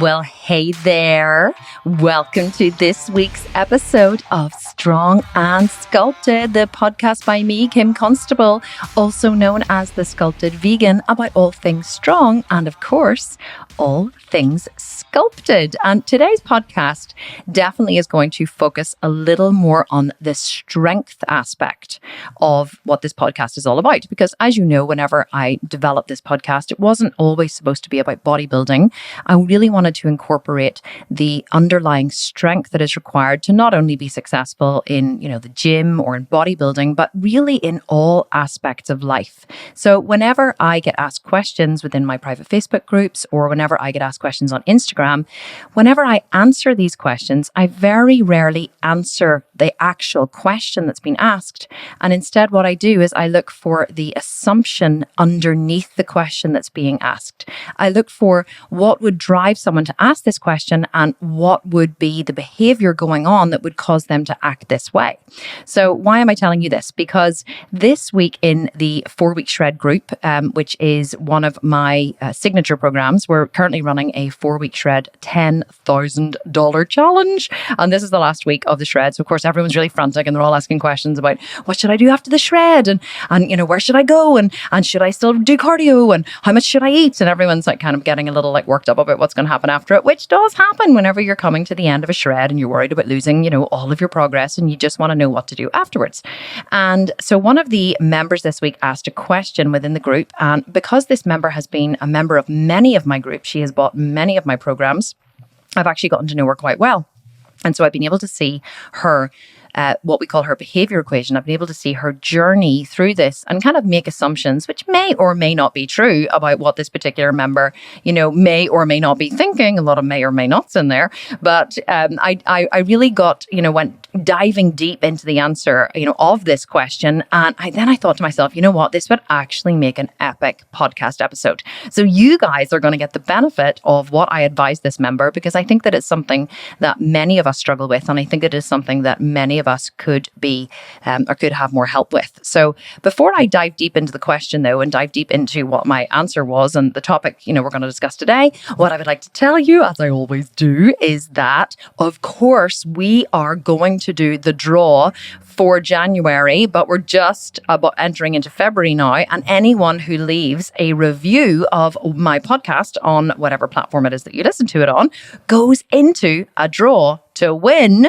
Well, hey there. Welcome to this week's episode of Strong and Sculpted, the podcast by me, Kim Constable, also known as the Sculpted Vegan, about all things strong and, of course, all things sculpted. And today's podcast definitely is going to focus a little more on the strength aspect of what this podcast is all about. Because as you know, whenever I developed this podcast, it wasn't always supposed to be about bodybuilding. I really wanted to incorporate the underlying strength that is required to not only be successful in, the gym or in bodybuilding, but really in all aspects of life. So whenever I get asked questions within my private Facebook groups, or whenever I get asked questions on Instagram, whenever I answer these questions, I very rarely answer the actual question that's been asked. And instead, what I do is I look for the assumption underneath the question that's being asked. I look for what would drive someone to ask this question and what would be the behavior going on that would cause them to act this way. So why am I telling you this? Because this week in the 4-week shred group, which is one of my signature programs, we're currently running a 4-week shred $10,000 challenge. And this is the last week of the shred. So of course, everyone's really frantic and they're all asking questions about what should I do after the shred? And where should I go? And should I still do cardio? And how much should I eat? And everyone's like kind of getting a little like worked up about what's going to happen after it, which does happen whenever you're coming to the end of a shred and you're worried about losing, all of your progress and you just want to know what to do afterwards. And so one of the members this week asked a question within the group. And because this member has been a member of many of my groups, she has bought many of my programs, I've actually gotten to know her quite well. And so I've been able to see her what we call her behavior equation. I've been able to see her journey through this and kind of make assumptions, which may or may not be true about what this particular member, may or may not be thinking. A lot of may or may nots in there. But I really went diving deep into the answer, of this question. And then I thought to myself, this would actually make an epic podcast episode. So you guys are going to get the benefit of what I advise this member, because I think that it's something that many of us struggle with. And I think it is something that many of us could be or could have more help with. So before I dive deep into the question though, and dive deep into what my answer was and the topic, we're going to discuss today, what I would like to tell you, as I always do, is that of course we are going to do the draw for January, but we're just about entering into February now. And anyone who leaves a review of my podcast on whatever platform it is that you listen to it on goes into a draw to win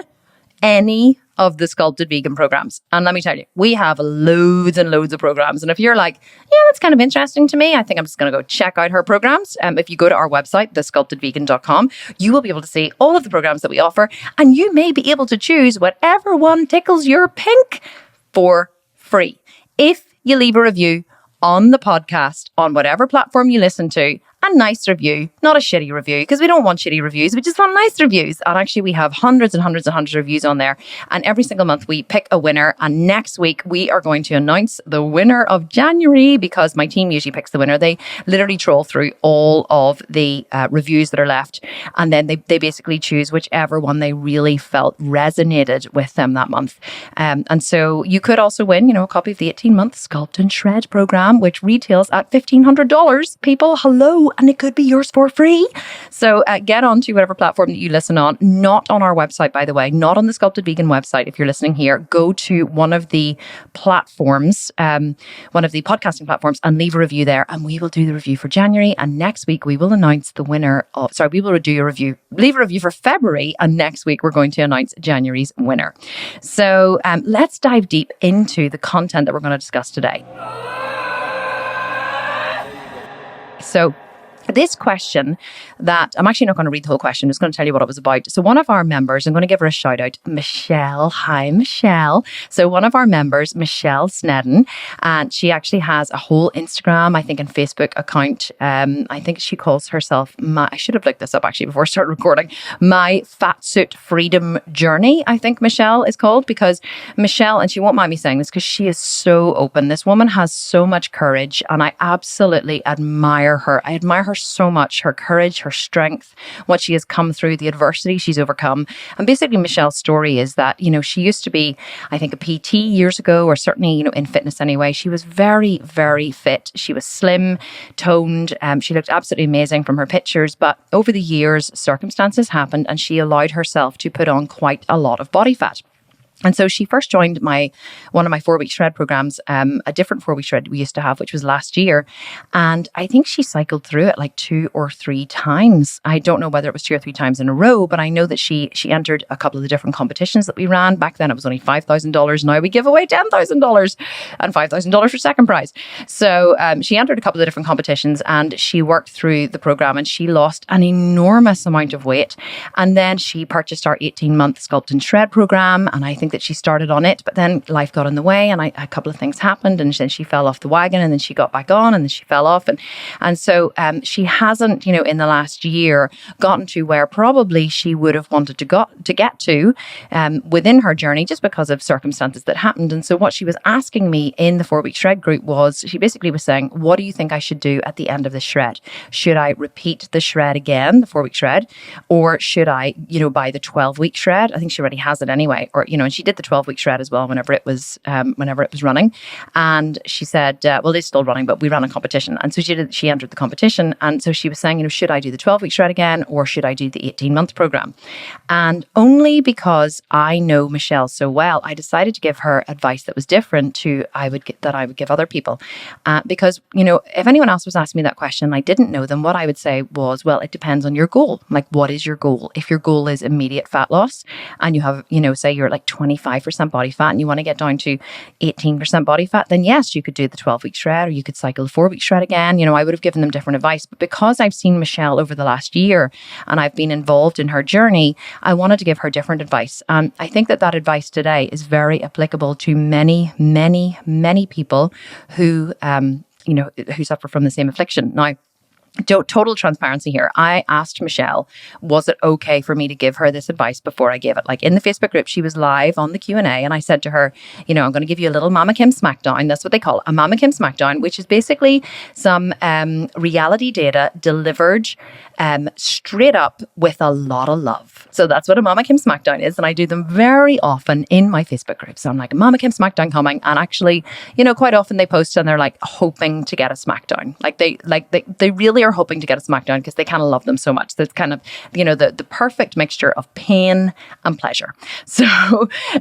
any of the Sculpted Vegan programs. And let me tell you, we have loads and loads of programs. And if you're like, yeah, that's kind of interesting to me, I think I'm just going to go check out her programs. If you go to our website, thesculptedvegan.com, you will be able to see all of the programs that we offer. And you may be able to choose whatever one tickles your pink for free. If you leave a review on the podcast, on whatever platform you listen to, a nice review, not a shitty review, because we don't want shitty reviews. We just want nice reviews. And actually, we have hundreds and hundreds and hundreds of reviews on there. And every single month, we pick a winner. And next week, we are going to announce the winner of January, because my team usually picks the winner. They literally troll through all of the reviews that are left. And then they basically choose whichever one they really felt resonated with them that month. And so you could also win, a copy of the 18-month Sculpt and Shred program, which retails at $1,500. People, hello. And it could be yours for free. So get onto whatever platform that you listen on, not on our website, by the way, not on the Sculpted Vegan website. If you're listening here, go to one of the platforms, one of the podcasting platforms, and leave a review there. And we will do the review for January. And next week, we will announce the winner of, we will do a review, leave a review for February. And next week, we're going to announce January's winner. So let's dive deep into the content that we're going to discuss today. So this question that I'm actually not going to read the whole question, I'm just going to tell you what it was about. So one of our members, I'm going to give her a shout out, Michelle. Hi, Michelle. So one of our members, Michelle Snedden, and she actually has a whole Instagram, I think, and Facebook account. I think she calls herself, I should have looked this up actually before I started recording, My Fat Suit Freedom Journey, I think Michelle is called, because Michelle, and she won't mind me saying this because she is so open. This woman has so much courage and I absolutely admire her. I admire her so much, her courage, her strength, what she has come through, the adversity she's overcome. And basically Michelle's story is that, she used to be, I think, a PT years ago, or certainly, in fitness anyway. She was very, very fit. She was slim, toned. She looked absolutely amazing from her pictures. But over the years, circumstances happened and she allowed herself to put on quite a lot of body fat. And so she first joined one of my 4-week shred programs, a different 4-week shred we used to have, which was last year. And I think she cycled through it like 2 or 3 times. I don't know whether it was 2 or 3 times in a row, but I know that she entered a couple of the different competitions that we ran. Back then it was only $5,000. Now we give away $10,000 and $5,000 for second prize. So she entered a couple of different competitions and she worked through the program and she lost an enormous amount of weight. And then she purchased our 18-month Sculpt and Shred program. And I think that she started on it, but then life got in the way and a couple of things happened and then she fell off the wagon and then she got back on and then she fell off. And so she hasn't, in the last year gotten to where probably she would have wanted to get to within her journey just because of circumstances that happened. And so what she was asking me in the 4-week shred group was, she basically was saying, what do you think I should do at the end of the shred? Should I repeat the shred again, the 4-week shred, or should I, buy the 12-week shred? I think she already has it anyway, or, and she did the 12-week shred as well whenever it was running. And she said, well, it's still running, but we ran a competition. And so she entered the competition. And so she was saying, should I do the 12-week shred again, or should I do the 18-month program? And only because I know Michelle so well, I decided to give her advice that was different that I would give other people. Because, if anyone else was asking me that question and I didn't know them, what I would say was, well, it depends on your goal. Like, what is your goal? If your goal is immediate fat loss and you have, say you're like 25% body fat and you want to get down to 18% body fat, then yes, you could do the 12-week shred or you could cycle the 4-week shred again. I would have given them different advice. But because I've seen Michelle over the last year and I've been involved in her journey, I wanted to give her different advice. I think that advice today is very applicable to many, many, many people who, who suffer from the same affliction. Now, total transparency here. I asked Michelle, was it okay for me to give her this advice before I gave it? Like in the Facebook group, she was live on the Q&A and I said to her, I'm going to give you a little Mama Kim Smackdown. That's what they call it, a Mama Kim Smackdown, which is basically some reality data delivered straight up with a lot of love. So that's what a Mama Kim Smackdown is. And I do them very often in my Facebook group. So I'm like, Mama Kim Smackdown coming. And actually, quite often they post and they're like hoping to get a Smackdown. They really are hoping to get a Smackdown because they kind of love them so much. That's kind of, the perfect mixture of pain and pleasure. So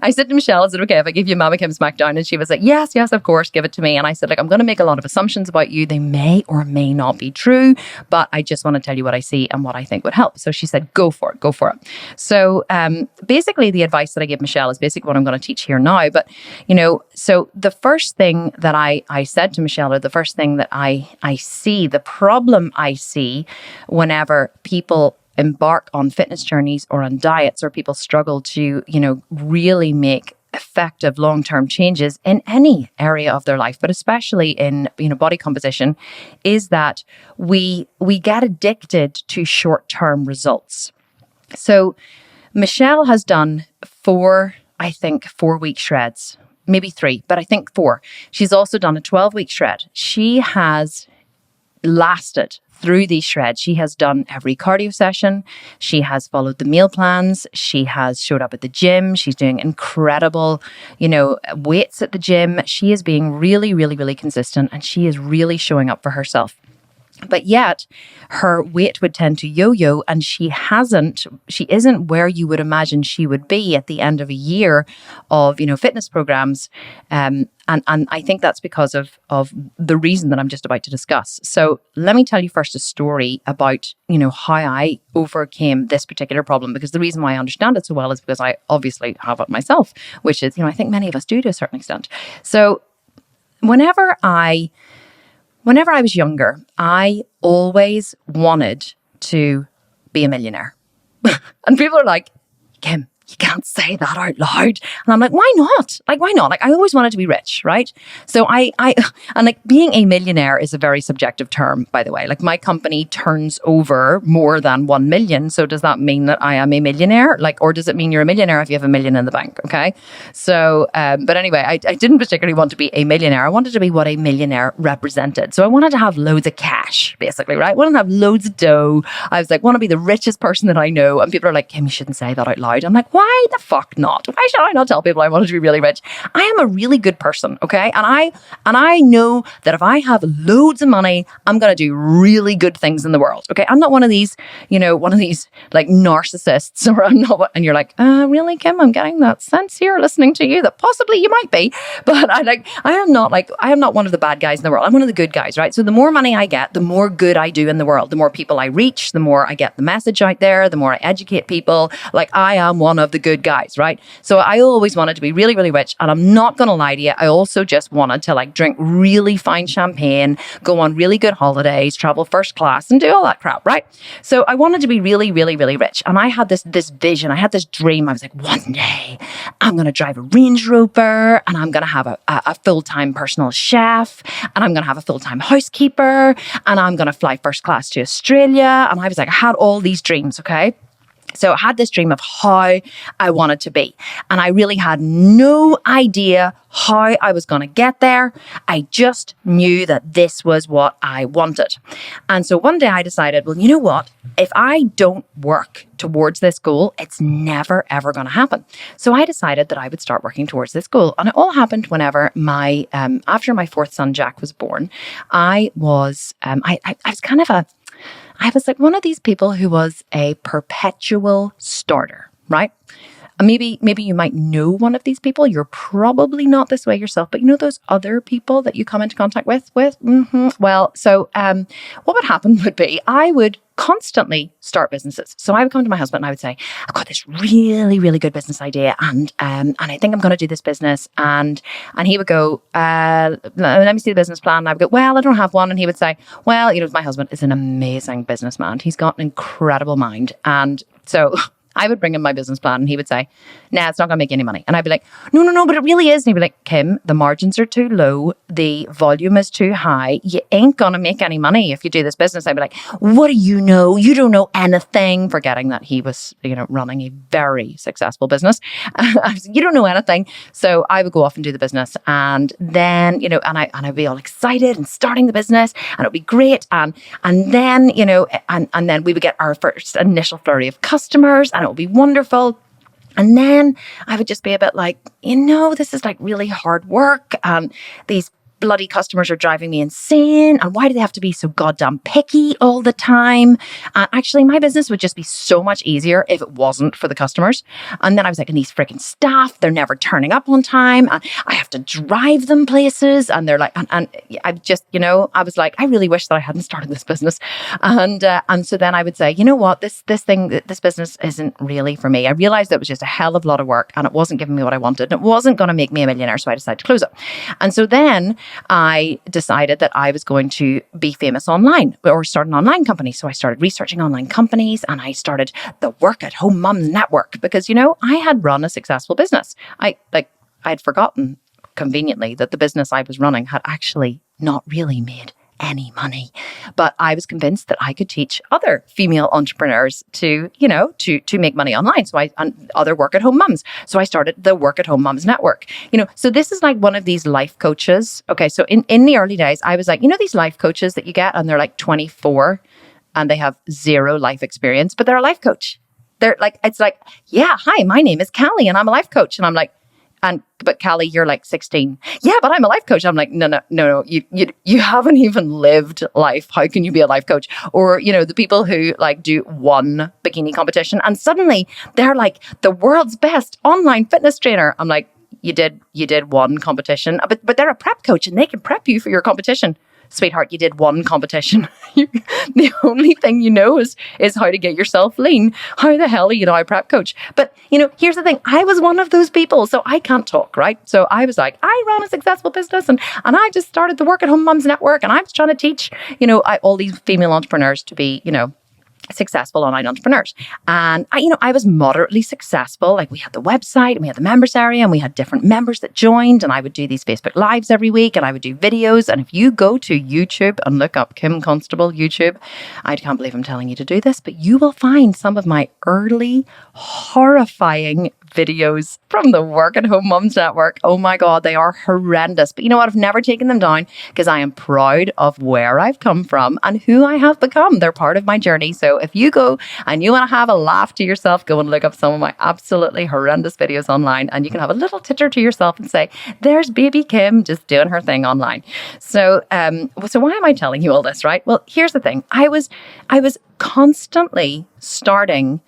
I said to Michelle, is it okay if I give you Mama Kim Smackdown? And she was like, yes, of course, give it to me. And I said, I'm going to make a lot of assumptions about you. They may or may not be true, but I just want to tell you what I see and what I think would help. So she said, go for it. So basically the advice that I give Michelle is basically what I'm going to teach here now. But, so the first thing that I said to Michelle, or the first thing that I see, the problem I see whenever people embark on fitness journeys or on diets, or people struggle to, really make effective long-term changes in any area of their life, but especially in, body composition, is that we get addicted to short-term results. So Michelle has done 4-week shreds, maybe 3, but I think 4. She's also done a 12-week shred. She has lasted through these shreds. She has done every cardio session. She has followed the meal plans. She has showed up at the gym. She's doing incredible, weights at the gym. She is being really, really, really consistent, and she is really showing up for herself. But yet her weight would tend to yo-yo, and she isn't where you would imagine she would be at the end of a year of, fitness programs. And I think that's because of the reason that I'm just about to discuss. So let me tell you first a story about, how I overcame this particular problem, because the reason why I understand it so well is because I obviously have it myself, which is, I think many of us do to a certain extent. So whenever I was younger, I always wanted to be a millionaire. And people are like, Kim, you can't say that out loud. And I'm like, why not? Like, why not? Like, I always wanted to be rich, right? So and like being a millionaire is a very subjective term, by the way. Like my company turns over more than 1 million. So does that mean that I am a millionaire? Like, or does it mean you're a millionaire if you have $1 million in the bank? Okay. So, but anyway, I didn't particularly want to be a millionaire. I wanted to be what a millionaire represented. So I wanted to have loads of cash, basically, right? I wanted to have loads of dough. I was like, want to be the richest person that I know. And people are like, Kim, you shouldn't say that out loud. I'm like, why the fuck not? Why should I not tell people I wanted to be really rich? I am a really good person, okay? And I know that if I have loads of money, I'm going to do really good things in the world, okay? I'm not one of these, like narcissists, or I'm not, and you're like, really, Kim? I'm getting that sense here listening to you that possibly you might be, but I am not one of the bad guys in the world. I'm one of the good guys, right? So the more money I get, the more good I do in the world, the more people I reach, the more I get the message out there, the more I educate people. Like I am one of the good guys, right? So I always wanted to be really, really rich. And I'm not going to lie to you. I also just wanted to like drink really fine champagne, go on really good holidays, travel first class and do all that crap, right? So I wanted to be really, really, really rich. And I had this vision. I had this dream. I was like, one day I'm going to drive a Range Rover and I'm going to have a full-time personal chef and I'm going to have a full-time housekeeper and I'm going to fly first class to Australia. And I was like, I had all these dreams, okay? So I had this dream of how I wanted to be. And I really had no idea how I was going to get there. I just knew that this was what I wanted. And so one day I decided, well, you know what? If I don't work towards this goal, it's never, ever going to happen. So I decided that I would start working towards this goal. And it all happened whenever after my fourth son, Jack, was born. I was like one of these people who was a perpetual starter, right? Maybe you might know one of these people. You're probably not this way yourself, but you know those other people that you come into contact with? Mm-hmm. Well, so what would happen would be I would constantly start businesses. So I would come to my husband and I would say, I've got this really, really good business idea and I think I'm going to do this business. And he would go, let me see the business plan. And I would go, well, I don't have one. And he would say, well, my husband is an amazing businessman. He's got an incredible mind. And so I would bring him my business plan and he would say, nah, it's not going to make any money. And I'd be like, no, but it really is. And he'd be like, Kim, the margins are too low. The volume is too high. You ain't going to make any money if you do this business. I'd be like, what do you know? You don't know anything. Forgetting that he was, running a very successful business. You don't know anything. So I would go off and do the business. And then, and I'd be all excited and starting the business and it'd be great. And then, and then we would get our first initial flurry of customers and it would be wonderful. And then I would just be a bit like, this is like really hard work. These bloody customers are driving me insane. And why do they have to be so goddamn picky all the time? Actually, my business would just be so much easier if it wasn't for the customers. And then I was like, and these freaking staff, they're never turning up on time. And I have to drive them places. And they're like, and I just, I was like, I really wish that I hadn't started this business. And so then I would say, you know what, this business isn't really for me. I realized that it was just a hell of a lot of work and it wasn't giving me what I wanted. And it wasn't going to make me a millionaire. So I decided to close it. And so then I decided that I was going to be famous online or start an online company. So I started researching online companies and I started the Work at Home Mums Network because, I had run a successful business. I'd forgotten conveniently that the business I was running had actually not really made any money. But I was convinced that I could teach other female entrepreneurs to make money online. So other work at home mums. So I started the Work at Home Mums Network. So this is like one of these life coaches. Okay. So in the early days, I was like, these life coaches that you get and they're like 24 and they have zero life experience, but they're a life coach. They're like, it's like, yeah, hi, my name is Callie and I'm a life coach. And I'm like, but Callie, you're like 16. Yeah, but I'm a life coach. I'm like, no. You haven't even lived life. How can you be a life coach? Or, the people who like do one bikini competition and suddenly they're like the world's best online fitness trainer. I'm like, you did one competition, but they're a prep coach and they can prep you for your competition. Sweetheart, you did one competition. The only thing you know is how to get yourself lean. How the hell are you now a prep coach? But, here's the thing. I was one of those people, so I can't talk, right? So I was like, I run a successful business and I just started the Work at Home Mums Network and I was trying to teach, all these female entrepreneurs to be, successful online entrepreneurs. And I was moderately successful. Like, we had the website and we had the members area and we had different members that joined, and I would do these Facebook Lives every week and I would do videos. And if you go to YouTube and look up Kim Constable YouTube, I can't believe I'm telling you to do this, but you will find some of my early horrifying videos from the Work at Home Mums Network. Oh my God, they are horrendous. But you know what? I've never taken them down because I am proud of where I've come from and who I have become. They're part of my journey. So if you go and you want to have a laugh to yourself, go and look up some of my absolutely horrendous videos online, and you can have a little titter to yourself and say, there's baby Kim just doing her thing online. So why am I telling you all this, right? Well, here's the thing. I was constantly starting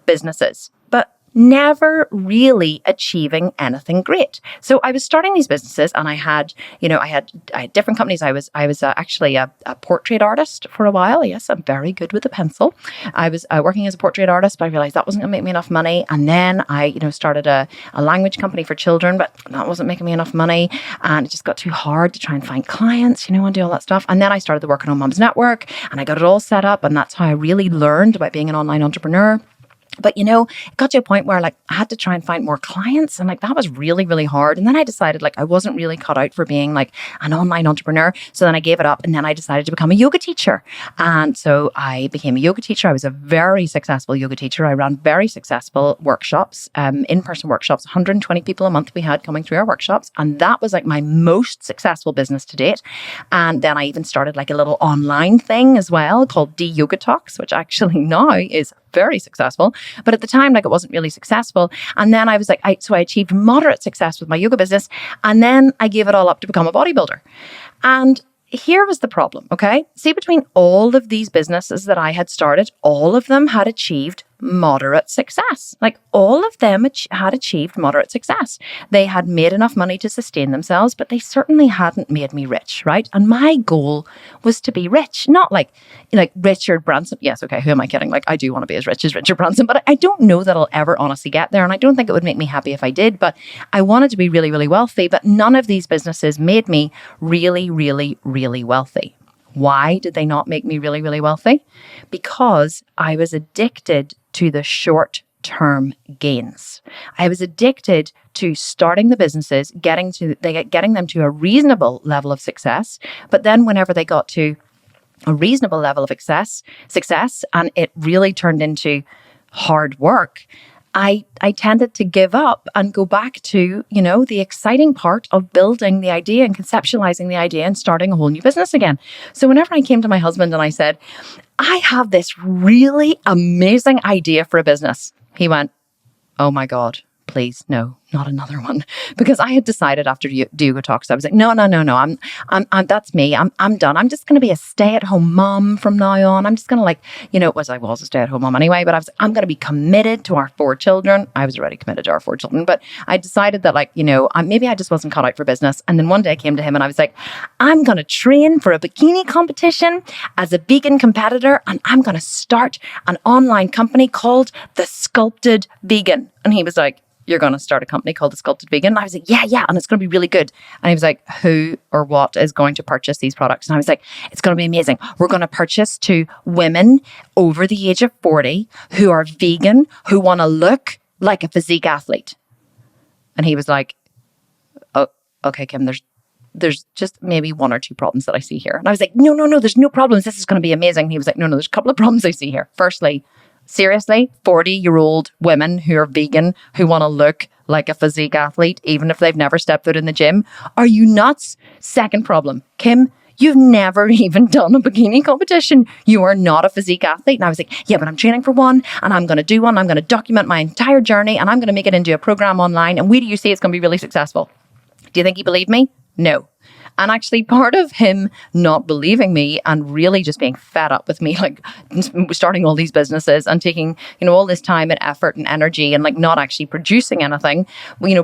businesses, but never really achieving anything great. So I was starting these businesses, and I had different companies. I was actually a portrait artist for a while. Yes, I'm very good with the pencil. I was working as a portrait artist, but I realized that wasn't going to make me enough money. And then I, started a language company for children, but that wasn't making me enough money. And it just got too hard to try and find clients, and do all that stuff. And then I started the Work at Home Mums Network, and I got it all set up. And that's how I really learned about being an online entrepreneur. But, it got to a point where I had to try and find more clients, and that was really, really hard. And then I decided I wasn't really cut out for being an online entrepreneur. So then I gave it up, and then I decided to become a yoga teacher. And so I became a yoga teacher. I was a very successful yoga teacher. I ran very successful workshops, in-person workshops, 120 people a month we had coming through our workshops. And that was my most successful business to date. And then I even started a little online thing as well called Yoga Talks, which actually now is very successful. But at the time, it wasn't really successful. And then I was I achieved moderate success with my yoga business. And then I gave it all up to become a bodybuilder. And here was the problem, okay? See, between all of these businesses that I had started, all of them had achieved moderate success. All of them had achieved moderate success. They had made enough money to sustain themselves, but they certainly hadn't made me rich, right? And my goal was to be rich, not like Richard Branson. Yes, okay, who am I kidding? I do want to be as rich as Richard Branson, but I don't know that I'll ever honestly get there. And I don't think it would make me happy if I did, but I wanted to be really, really wealthy. But none of these businesses made me really, really, really wealthy. Why did they not make me really, really wealthy? Because I was addicted to the short-term gains. I was addicted to starting the businesses, getting them to a reasonable level of success. But then whenever they got to a reasonable level of success, and it really turned into hard work, I tended to give up and go back to, the exciting part of building the idea and conceptualizing the idea and starting a whole new business again. So whenever I came to my husband and I said, I have this really amazing idea for a business, he went, oh my God, please, no, not another one. Because I had decided after Yoga Talks, I was like, no, I'm that's me. I'm done. I'm just going to be a stay-at-home mom from now on. I'm just going to I was a stay-at-home mom anyway, but I'm going to be committed to our 4 children. I was already committed to our 4 children, but I decided that maybe I just wasn't cut out for business. And then one day I came to him and I was like, I'm going to train for a bikini competition as a vegan competitor, and I'm going to start an online company called The Sculpted Vegan. And he was like, you're going to start a company called The Sculpted Vegan? And I was like, yeah, and it's going to be really good. And he was like, who or what is going to purchase these products? And I was like, it's going to be amazing. We're going to purchase to women over the age of 40 who are vegan, who want to look like a physique athlete. And he was like, oh, okay, Kim, there's just maybe 1 or 2 problems that I see here. And I was like, no, there's no problems. This is going to be amazing. And he was like, no, there's a couple of problems I see here. Firstly, seriously, 40-year-old women who are vegan, who want to look like a physique athlete, even if they've never stepped foot in the gym. Are you nuts? Second problem, Kim, you've never even done a bikini competition. You are not a physique athlete. And I was like, yeah, but I'm training for one, and I'm going to do one. I'm going to document my entire journey, and I'm going to make it into a program online. And where do you see it's going to be really successful? Do you think he believed me? No. And actually, part of him not believing me and really just being fed up with me, starting all these businesses and taking, all this time and effort and energy and not actually producing anything,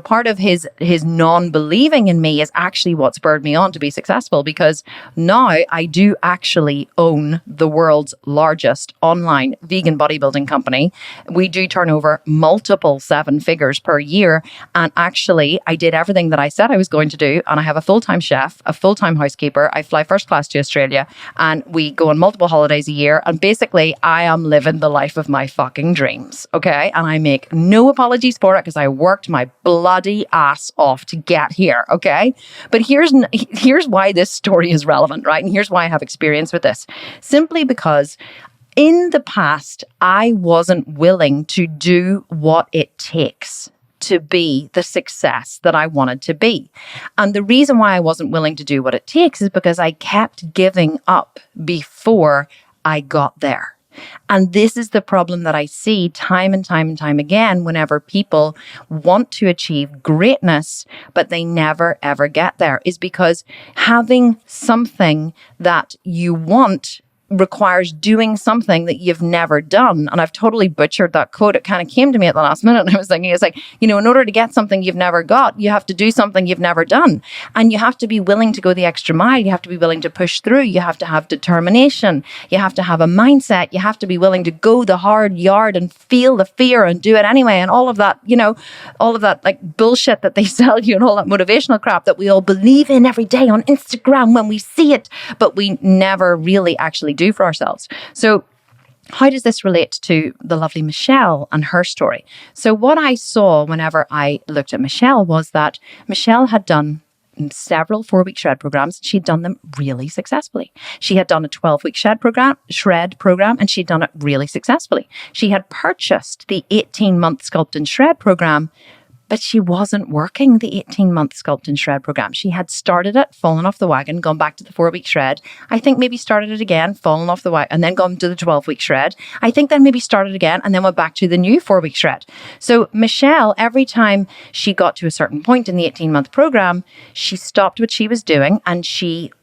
part of his non-believing in me is actually what spurred me on to be successful, because now I do actually own the world's largest online vegan bodybuilding company. We do turn over multiple 7 figures per year. And actually, I did everything that I said I was going to do. And I have a full-time chef, a full-time housekeeper. I fly first class to Australia and we go on multiple holidays a year. And basically, I am living the life of my fucking dreams. Okay. And I make no apologies for it because I worked my bloody ass off to get here. Okay. But here's why this story is relevant, right? And here's why I have experience with this. Simply because in the past, I wasn't willing to do what it takes to be the success that I wanted to be. And the reason why I wasn't willing to do what it takes is because I kept giving up before I got there. And this is the problem that I see time and time and time again whenever people want to achieve greatness, but they never, ever get there, is because having something that you want requires doing something that you've never done. And I've totally butchered that quote. It kind of came to me at the last minute. And I was thinking, it's like, in order to get something you've never got, you have to do something you've never done. And you have to be willing to go the extra mile. You have to be willing to push through. You have to have determination. You have to have a mindset. You have to be willing to go the hard yard and feel the fear and do it anyway. And all of that, all of that like bullshit that they sell you and all that motivational crap that we all believe in every day on Instagram when we see it, but we never really actually do for ourselves. So how does this relate to the lovely Michelle and her story? So what I saw whenever I looked at Michelle was that Michelle had done several 4-week shred programs. She'd done them really successfully. She had done a 12-week shred program, and she'd done it really successfully. She had purchased the 18-month Sculpt and Shred program, but she wasn't working the 18-month Sculpt and Shred program. She had started it, fallen off the wagon, gone back to the 4-week shred. I think maybe started it again, fallen off the wagon, and then gone to the 12-week shred. I think then maybe started again and then went back to the new 4-week shred. So Michelle, every time she got to a certain point in the 18-month program, she stopped what she was doing and she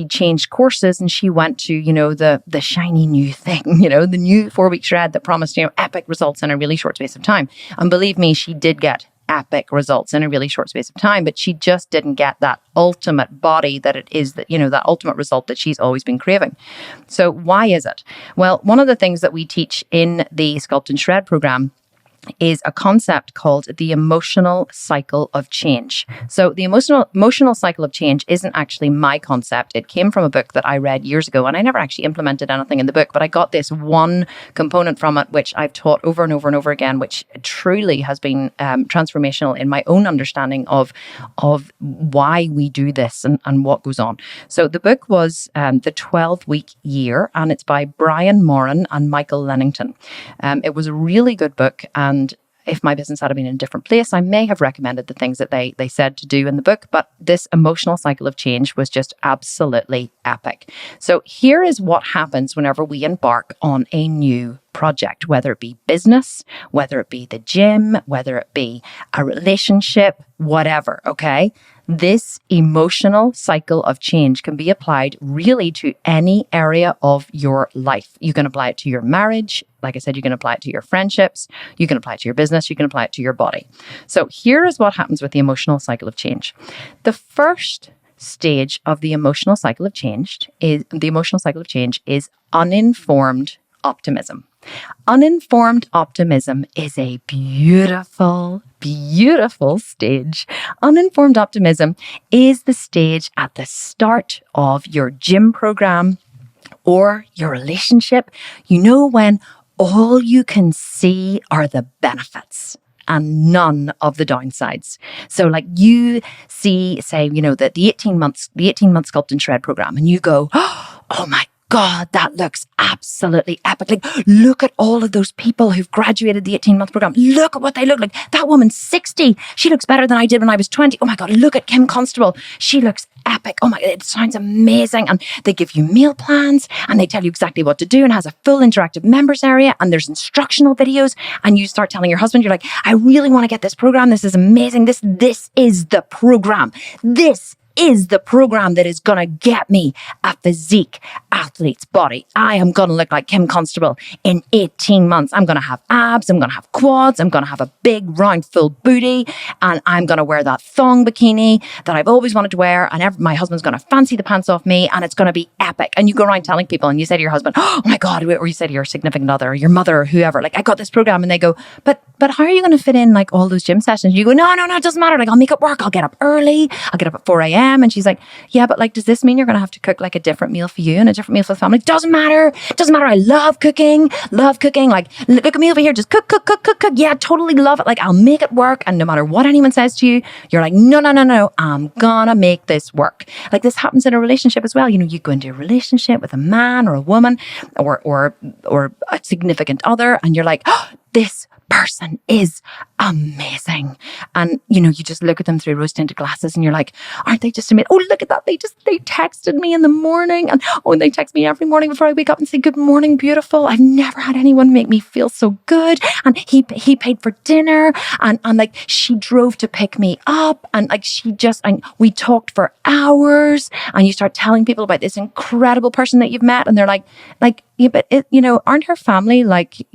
changed courses and she went to, the shiny new thing, the new 4-week shred that promised, epic results in a really short space of time. And believe me, she did get epic results in a really short space of time, but she just didn't get that ultimate body that it is that, that ultimate result that she's always been craving. So why is it? Well, one of the things that we teach in the Sculpt and Shred program is a concept called the emotional cycle of change. So the emotional cycle of change isn't actually my concept. It came from a book that I read years ago, and I never actually implemented anything in the book, but I got this one component from it, which I've taught over and over and over again, which truly has been transformational in my own understanding of why we do this and what goes on. So the book was The 12-Week Year, and it's by Brian Moran and Michael Lennington. It was a really good book, and if my business had been in a different place, I may have recommended the things that they said to do in the book, but this emotional cycle of change was just absolutely epic. So here is what happens whenever we embark on a new project, whether it be business, whether it be the gym, whether it be a relationship, whatever, okay? This emotional cycle of change can be applied really to any area of your life. You can apply it to your marriage. Like I said, you can apply it to your friendships. You can apply it to your business. You can apply it to your body. So here is what happens with the emotional cycle of change. The first stage of the emotional cycle of change is uninformed optimism. Uninformed optimism is a beautiful, beautiful stage. Uninformed optimism is the stage at the start of your gym program or your relationship. When all you can see are the benefits and none of the downsides. So like you see, say, the 18-month Sculpt and Shred program, and you go, oh my God, that looks absolutely epic. Like, look at all of those people who've graduated the 18-month program. Look at what they look like. That woman's 60. She looks better than I did when I was 20. Oh my God, look at Kim Constable. She looks epic. Oh my God, it sounds amazing. And they give you meal plans and they tell you exactly what to do and has a full interactive members area and there's instructional videos. And you start telling your husband, you're like, I really want to get this program. This is amazing. This is the program. This is the program that is going to get me a physique athlete's body. I am going to look like Kim Constable in 18 months. I'm going to have abs. I'm going to have quads. I'm going to have a big round full booty. And I'm going to wear that thong bikini that I've always wanted to wear. And my husband's going to fancy the pants off me. And it's going to be epic. And you go around telling people and you say to your husband, oh my God, or you say to your significant other or your mother or whoever, like, I got this program. And they go, but how are you going to fit in like all those gym sessions? You go, no, it doesn't matter. Like, I'll make it work. I'll get up early. I'll get up at 4 a.m. a.m. And she's like, yeah, but like, does this mean you're going to have to cook like a different meal for you and a different meal for the family? Doesn't matter. Doesn't matter. I love cooking. Like, look at me over here. Just cook. Yeah, totally love it. Like, I'll make it work. And no matter what anyone says to you, you're like, no. I'm gonna make this work. Like, this happens in a relationship as well. You know, you go into a relationship with a man or a woman or a significant other, and you're like, oh, this person is amazing. And, you know, you just look at them through rose-tinted glasses and you're like, aren't they just amazing? Oh, look at that. They texted me in the morning. And they text me every morning before I wake up and say, good morning, beautiful. I've never had anyone make me feel so good. And he paid for dinner. And like, she drove to pick me up. And like, and we talked for hours. And you start telling people about this incredible person that you've met. And they're like, yeah, but aren't her family like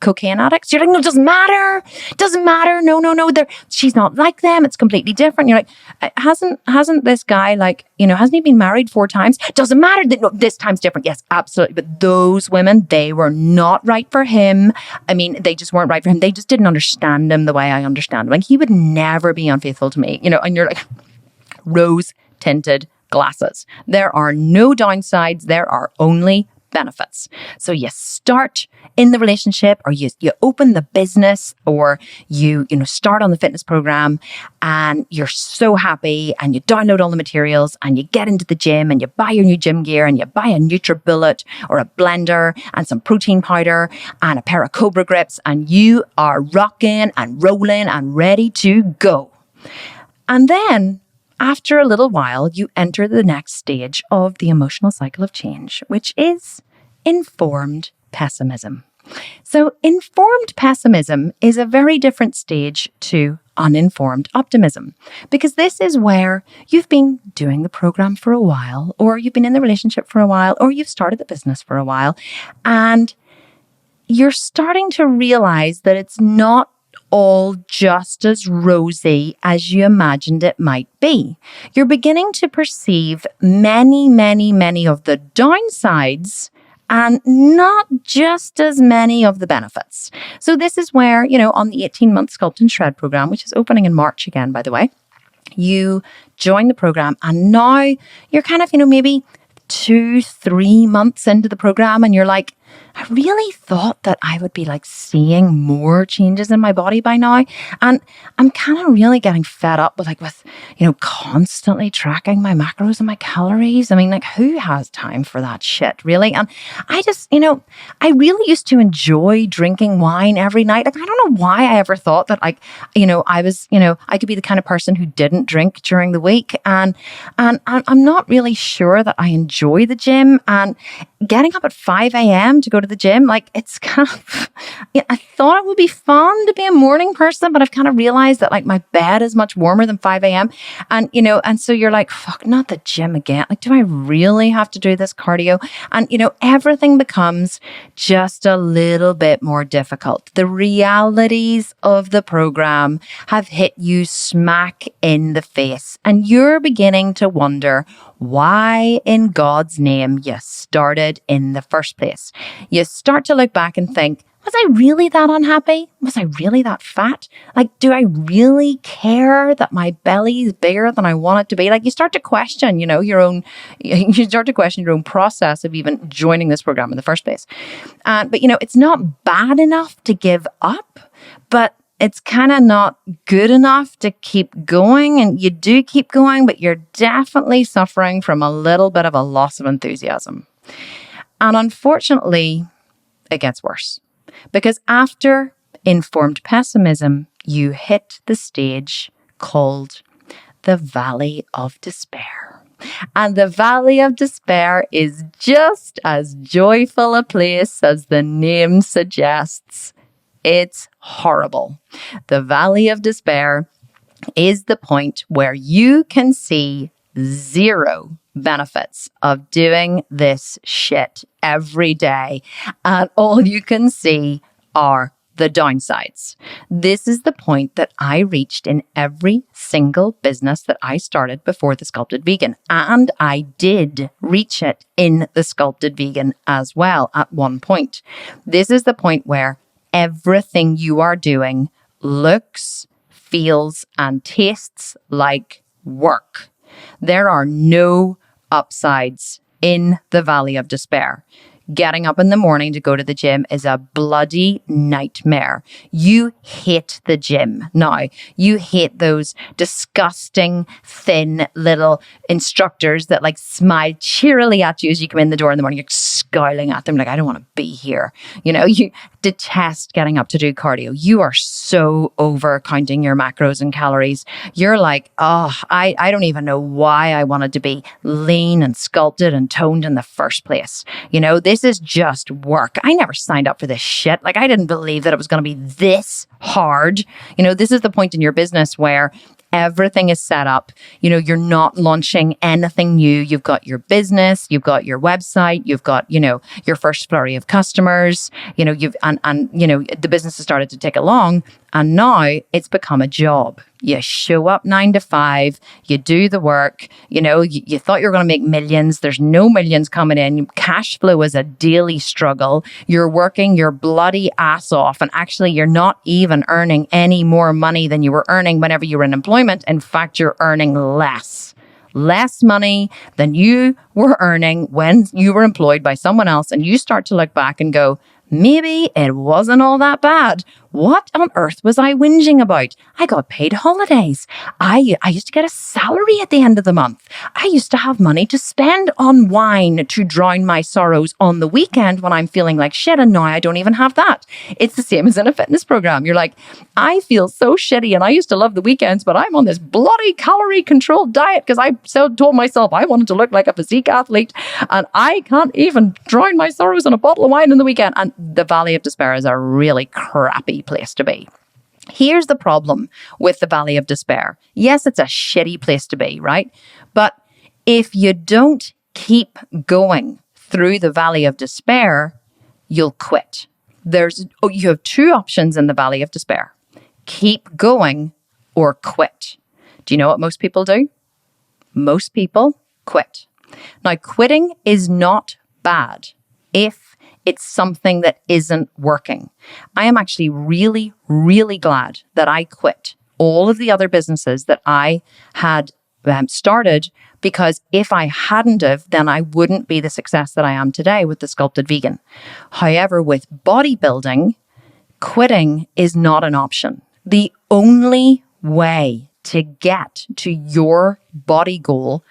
cocaine addicts? You're like, no, it doesn't matter. No. She's not like them. It's completely different. You're like, hasn't this guy hasn't he been married 4 times? Doesn't matter. No, this time's different. Yes, absolutely. But those women, they were not right for him. I mean, they just weren't right for him. They just didn't understand him the way I understand him. Like, he would never be unfaithful to me, and you're like, rose-tinted glasses. There are no downsides. There are only benefits. So you start in the relationship, or you open the business, or you start on the fitness program, and you're so happy, and you download all the materials, and you get into the gym, and you buy your new gym gear, and you buy a NutriBullet or a blender and some protein powder and a pair of Cobra grips, and you are rocking and rolling and ready to go. And then after a little while, you enter the next stage of the emotional cycle of change, which is informed pessimism. So informed pessimism is a very different stage to uninformed optimism, because this is where you've been doing the program for a while, or you've been in the relationship for a while, or you've started the business for a while, and you're starting to realize that it's not all just as rosy as you imagined it might be. You're beginning to perceive many of the downsides and not just as many of the benefits. So this is where, on the 18-month Sculpt and Shred program, which is opening in March again, by the way, you join the program, and now you're kind of, maybe 2-3 months into the program, and you're like, I really thought that I would be seeing more changes in my body by now. And I'm kind of really getting fed up with constantly tracking my macros and my calories. I mean, who has time for that shit, really? And I just, I really used to enjoy drinking wine every night. I don't know why I ever thought that I could be the kind of person who didn't drink during the week. And I'm not really sure that I enjoy the gym, and getting up at 5 a.m. to go to the gym, it's kind of, I thought it would be fun to be a morning person, but I've kind of realized that my bed is much warmer than 5 a.m. And, and so you're like, fuck, not the gym again. Do I really have to do this cardio? And, everything becomes just a little bit more difficult. The realities of the program have hit you smack in the face, and you're beginning to wonder why in God's name you started in the first place. You start to look back and think, was I really that unhappy? Was I really that fat? Do I really care that my belly is bigger than I want it to be? You start to question, you start to question your own process of even joining this program in the first place. But it's not bad enough to give up, but it's kind of not good enough to keep going. And you do keep going, but you're definitely suffering from a little bit of a loss of enthusiasm. And unfortunately, it gets worse, because after informed pessimism, you hit the stage called the Valley of Despair. And the Valley of Despair is just as joyful a place as the name suggests. It's horrible. The Valley of Despair is the point where you can see zero benefits of doing this shit every day, and all you can see are the downsides. This is the point that I reached in every single business that I started before The Sculpted Vegan. And I did reach it in The Sculpted Vegan as well at one point. This is the point where everything you are doing looks, feels, and tastes like work. There are no upsides in the valley of despair. Getting up in the morning to go to the gym is a bloody nightmare. You hate the gym now. You hate those disgusting, thin little instructors that like smile cheerily at you as you come in the door in the morning. You're scowling at them like, I don't want to be here. You know, you detest getting up to do cardio. You are so over counting your macros and calories. You're like, oh, I don't even know why I wanted to be lean and sculpted and toned in the first place. You know, this is just work. I never signed up for this shit. Like, I didn't believe that it was going to be this hard. You know, this is the point in your business where everything is set up. You know, you're not launching anything new. You've got your business, you've got your website, you've got, you know, your first flurry of customers, you know, and you know, the business has started to tick along, and now it's become a job. You show up 9 to 5, you do the work, you know, you thought you were going to make millions. There's no millions coming in. Cash flow is a daily struggle. You're working your bloody ass off, and actually you're not even earning any more money than you were earning whenever you were in employment. In fact, you're earning less money than you were earning when you were employed by someone else. And you start to look back and go, maybe it wasn't all that bad. What on earth was I whinging about? I got paid holidays. I used to get a salary at the end of the month. I used to have money to spend on wine to drown my sorrows on the weekend when I'm feeling like shit, and now I don't even have that. It's the same as in a fitness program. You're like, I feel so shitty and I used to love the weekends, but I'm on this bloody calorie controlled diet because I told myself I wanted to look like a physique athlete, and I can't even drown my sorrows in a bottle of wine in the weekend. And the valley of despair is a really crappy place to be. Here's the problem with the valley of despair. Yes, it's a shitty place to be, right? But if you don't keep going through the valley of despair, you'll quit. You have two options in the valley of despair. Keep going or quit. Do you know what most people do? Most people quit. Now, quitting is not bad if it's something that isn't working. I am actually really, really glad that I quit all of the other businesses that I had started, because if I hadn't have, then I wouldn't be the success that I am today with the Sculpted Vegan. However, with bodybuilding, quitting is not an option. The only way to get to your body goal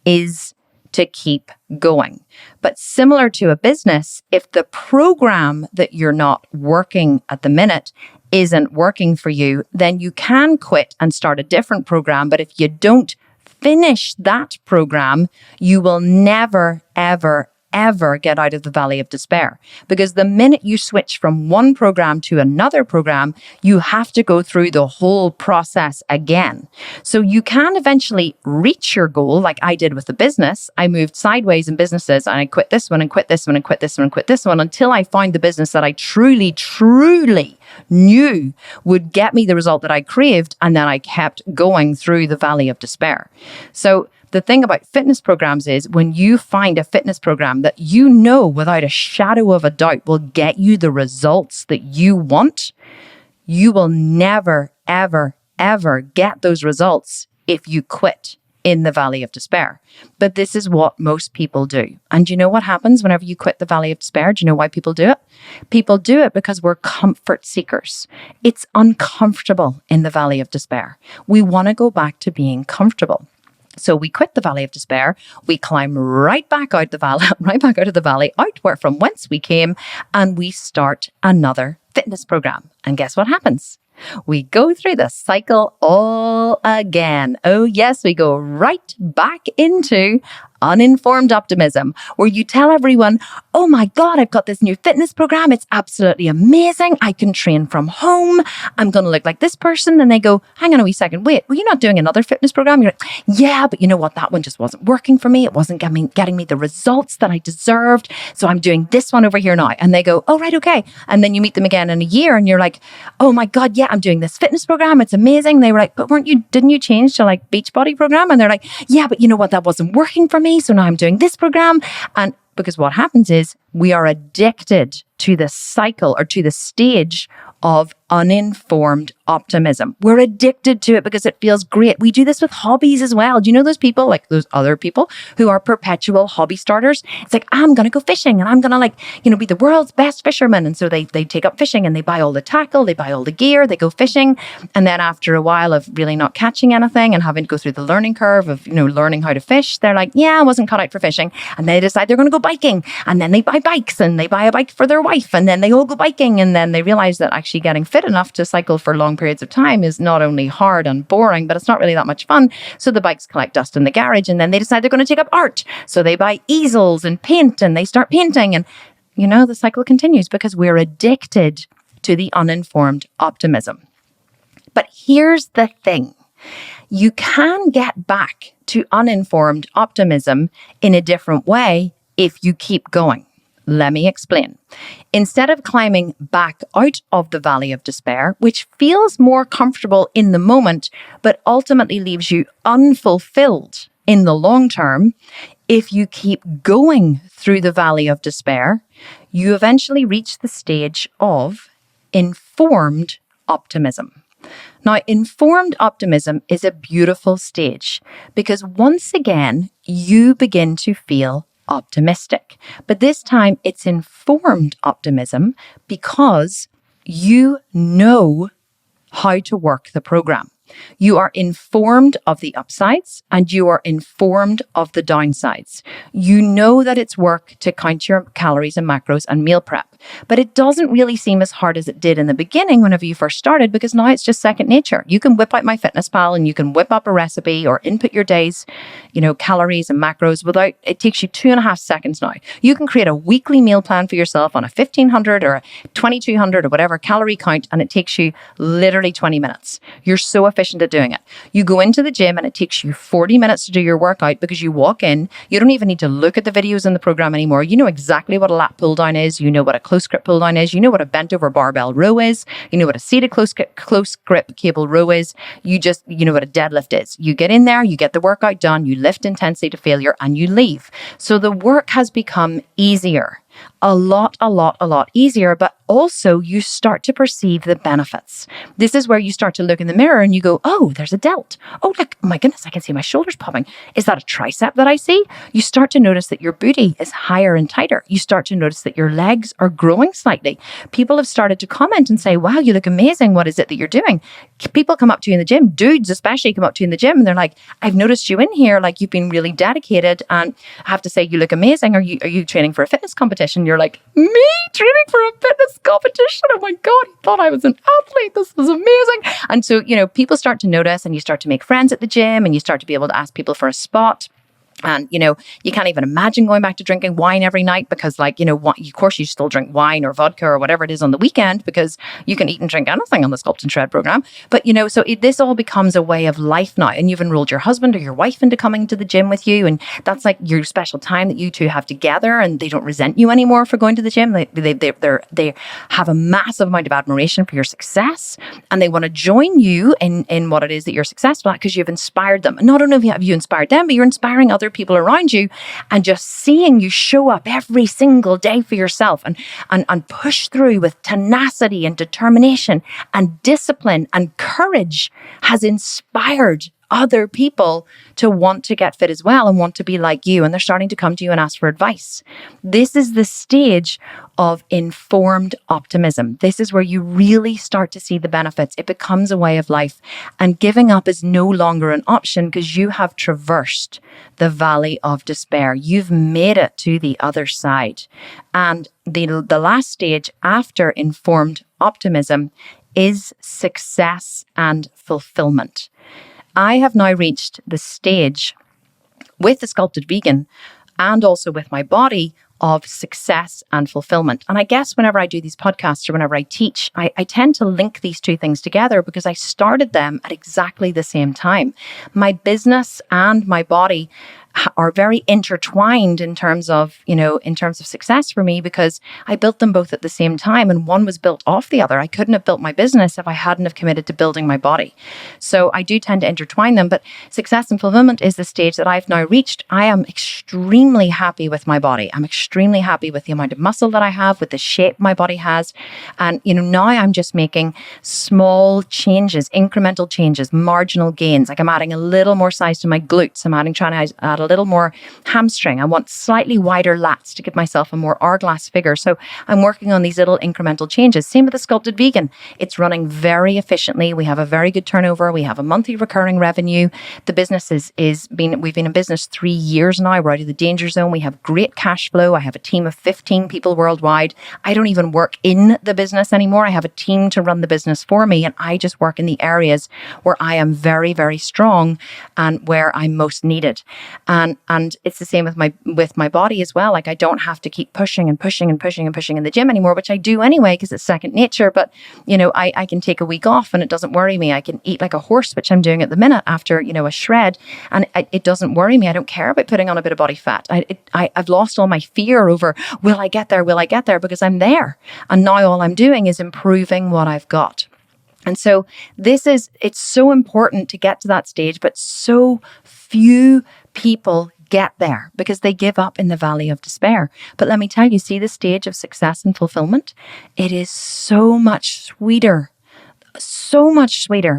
is to keep going. But similar to a business, if the program that you're not working at the minute isn't working for you, then you can quit and start a different program. But if you don't finish that program, you will never, ever, ever get out of the valley of despair. Because the minute you switch from one program to another program, you have to go through the whole process again. So you can eventually reach your goal, like I did with the business. I moved sideways in businesses, and I quit this one and quit this one and quit this one and quit this one until I found the business that I truly, truly knew would get me the result that I craved. And then I kept going through the valley of despair. So the thing about fitness programs is when you find a fitness program that you know without a shadow of a doubt will get you the results that you want, you will never, ever, ever get those results if you quit in the valley of despair. But this is what most people do. And do you know what happens whenever you quit the valley of despair? Do you know why people do it? People do it because we're comfort seekers. It's uncomfortable in the valley of despair. We want to go back to being comfortable. So we quit the valley of despair. We climb right back out the valley, out from whence we came, and we start another fitness program. And guess what happens? We go through the cycle all again. Oh yes, we go right back into uninformed optimism, where you tell everyone, oh my God, I've got this new fitness program. It's absolutely amazing. I can train from home. I'm going to look like this person. And they go, hang on a wee second. Wait, were you not doing another fitness program? You're like, yeah, but you know what? That one just wasn't working for me. It wasn't getting me the results that I deserved. So I'm doing this one over here now. And they go, oh, right, okay. And then you meet them again in a year and you're like, oh my God, yeah, I'm doing this fitness program. It's amazing. They were like, but didn't you change to like Beachbody program? And they're like, yeah, but you know what? That wasn't working for me. So now I'm doing this program. And because what happens is we are addicted to the cycle or to the stage of uninformed optimism. We're addicted to it because it feels great. We do this with hobbies as well. Do you know those people, like those other people who are perpetual hobby starters? It's like, I'm going to go fishing and I'm going to be the world's best fisherman. And so they take up fishing and they buy all the tackle, they buy all the gear, they go fishing. And then after a while of really not catching anything and having to go through the learning curve of, learning how to fish, they're like, yeah, I wasn't cut out for fishing. And they decide they're going to go biking. And then they buy bikes and they buy a bike for their wife. And then they all go biking. And then they realize that actually getting fit enough to cycle for long periods of time is not only hard and boring, but it's not really that much fun. So the bikes collect dust in the garage and then they decide they're going to take up art. So they buy easels and paint and they start painting. And, the cycle continues because we're addicted to the uninformed optimism. But here's the thing. You can get back to uninformed optimism in a different way if you keep going. Let me explain. Instead of climbing back out of the valley of despair, which feels more comfortable in the moment, but ultimately leaves you unfulfilled in the long term, if you keep going through the valley of despair, you eventually reach the stage of informed optimism. Now, informed optimism is a beautiful stage because once again, you begin to feel optimistic. But this time it's informed optimism because you know how to work the program. You are informed of the upsides and you are informed of the downsides. You know that it's work to count your calories and macros and meal prep, but it doesn't really seem as hard as it did in the beginning whenever you first started because now it's just second nature. You can whip out MyFitnessPal and you can whip up a recipe or input your day's, calories and macros it takes you 2.5 seconds now. You can create a weekly meal plan for yourself on a 1,500 or a 2,200 or whatever calorie count and it takes you literally 20 minutes. You're so efficient at doing it. You go into the gym and it takes you 40 minutes to do your workout because you walk in. You don't even need to look at the videos in the program anymore. You know exactly what a lat pull down is. You know what a close grip pull down is. You know what a bent over barbell row is. You know what a seated close grip cable row is. You know what a deadlift is. You get in there, you get the workout done, you lift intensity to failure and you leave. So the work has become easier. A lot easier, but also you start to perceive the benefits. This is where you start to look in the mirror and you go, oh, there's a delt. Oh, look, my goodness, I can see my shoulders popping. Is that a tricep that I see? You start to notice that your booty is higher and tighter. You start to notice that your legs are growing slightly. People have started to comment and say, wow, you look amazing. What is it that you're doing? People come up to you in the gym, dudes especially come up to you in the gym and they're like, I've noticed you in here, like you've been really dedicated and I have to say you look amazing. Are you training for a fitness competition? You're like, me training for a fitness competition? Oh my God, I thought I was an athlete. This was amazing. And so, people start to notice and you start to make friends at the gym and you start to be able to ask people for a spot. And, you can't even imagine going back to drinking wine every night because of course you still drink wine or vodka or whatever it is on the weekend because you can eat and drink anything on the Sculpt and Shred program. But, this all becomes a way of life now. And you've enrolled your husband or your wife into coming to the gym with you. And that's like your special time that you two have together and they don't resent you anymore for going to the gym. They have a massive amount of admiration for your success and they want to join you in what it is that you're successful at because you've inspired them. And not only have you inspired them, but you're inspiring other people around you and just seeing you show up every single day for yourself and push through with tenacity and determination and discipline and courage has inspired other people to want to get fit as well and want to be like you. And they're starting to come to you and ask for advice. This is the stage of informed optimism. This is where you really start to see the benefits. It becomes a way of life and giving up is no longer an option because you have traversed the valley of despair. You've made it to the other side. And the last stage after informed optimism is success and fulfillment. I have now reached the stage with the Sculpted Vegan and also with my body of success and fulfillment. And I guess whenever I do these podcasts or whenever I teach, I tend to link these two things together because I started them at exactly the same time. My business and my body are very intertwined in terms of, success for me, because I built them both at the same time, and one was built off the other. I couldn't have built my business if I hadn't have committed to building my body. So I do tend to intertwine them, but success and fulfillment is the stage that I've now reached. I am extremely happy with my body. I'm extremely happy with the amount of muscle that I have, with the shape my body has. And, now I'm just making small changes, incremental changes, marginal gains. Like I'm adding a little more size to my glutes. Trying to add a little more hamstring. I want slightly wider lats to give myself a more hourglass figure. So I'm working on these little incremental changes. Same with the Sculpted Vegan. It's running very efficiently. We have a very good turnover. We have a monthly recurring revenue. The business we've been in business 3 years now. We're out of the danger zone. We have great cash flow. I have a team of 15 people worldwide. I don't even work in the business anymore. I have a team to run the business for me, and I just work in the areas where I am very, very strong and where I'm most needed. And it's the same with my body as well. Like I don't have to keep pushing in the gym anymore, which I do anyway because it's second nature. But I can take a week off and it doesn't worry me. I can eat like a horse, which I'm doing at the minute after a shred, and it doesn't worry me. I don't care about putting on a bit of body fat. I've lost all my fear over will I get there, because I'm there, and now all I'm doing is improving what I've got. And so it's so important to get to that stage, but so few people get there because they give up in the valley of despair. But let me tell you, see the stage of success and fulfillment? It is so much sweeter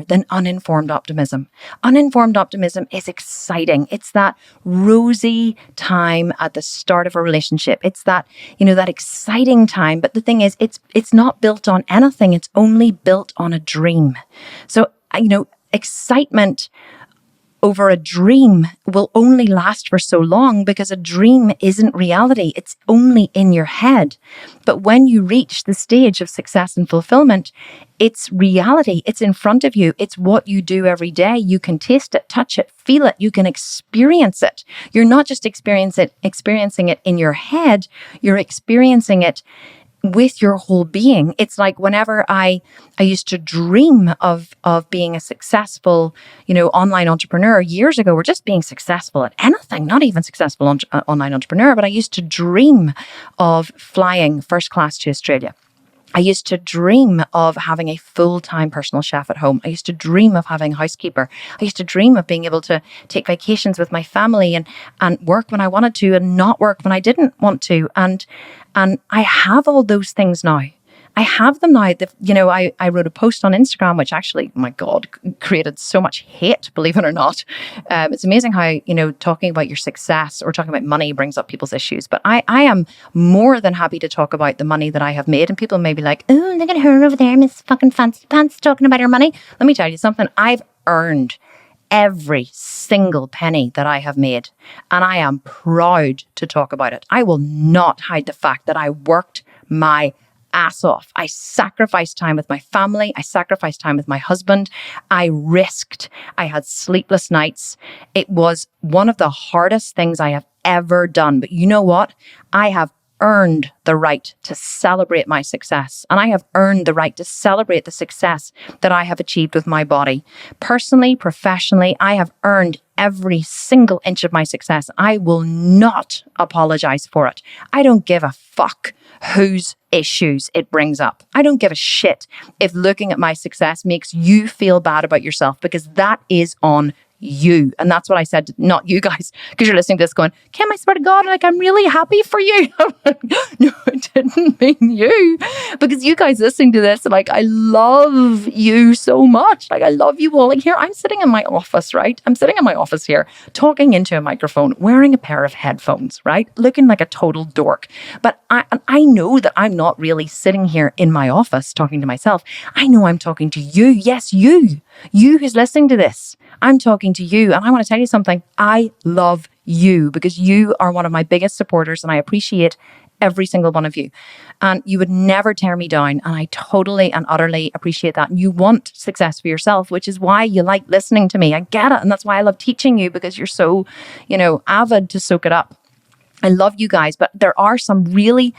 than uninformed optimism. Uninformed optimism is exciting. It's that rosy time at the start of a relationship. It's that, that exciting time. But the thing is, it's not built on anything. It's only built on a dream. So, excitement over a dream will only last for so long because a dream isn't reality. It's only in your head. But when you reach the stage of success and fulfillment, it's reality. It's in front of you. It's what you do every day. You can taste it, touch it, feel it. You can experience it. You're not just experiencing it in your head. You're experiencing it with your whole being. It's like whenever I used to dream of being a successful, online entrepreneur years ago, or just being successful at anything, not even successful online entrepreneur, but I used to dream of flying first class to Australia. I used to dream of having a full-time personal chef at home. I used to dream of having a housekeeper. I used to dream of being able to take vacations with my family and work when I wanted to and not work when I didn't want to. And I have all those things now. I have them now. I wrote a post on Instagram, which actually, my God, created so much hate, believe it or not. It's amazing how, talking about your success or talking about money brings up people's issues. But I am more than happy to talk about the money that I have made. And people may be like, oh, look at her over there, Miss fucking Fancy Pants, talking about her money. Let me tell you something. I've earned every single penny that I have made. And I am proud to talk about it. I will not hide the fact that I worked my ass off. I sacrificed time with my family. I sacrificed time with my husband. I risked. I had sleepless nights. It was one of the hardest things I have ever done. But you know what? I have earned the right to celebrate my success. And I have earned the right to celebrate the success that I have achieved with my body. Personally, professionally, I have earned every single inch of my success. I will not apologize for it. I don't give a fuck whose issues it brings up. I don't give a shit if looking at my success makes you feel bad about yourself, because that is on you. And that's what I said, not you guys, because you're listening to this going, Kim, I swear to God, I'm really happy for you. No, it didn't mean you, because you guys listening to this, I love you so much. I love you all. Here, I'm sitting in my office, right? I'm sitting in my office here, talking into a microphone, wearing a pair of headphones, right? Looking like a total dork. But I know that I'm not really sitting here in my office talking to myself. I know I'm talking to you. Yes, you who's listening to this. I'm talking to you, and I want to tell you something. I love you because you are one of my biggest supporters, and I appreciate every single one of you. And you would never tear me down, and I totally and utterly appreciate that. And you want success for yourself, which is why you like listening to me. I get it, and that's why I love teaching you, because you're so, avid to soak it up. I love you guys, but there are some really,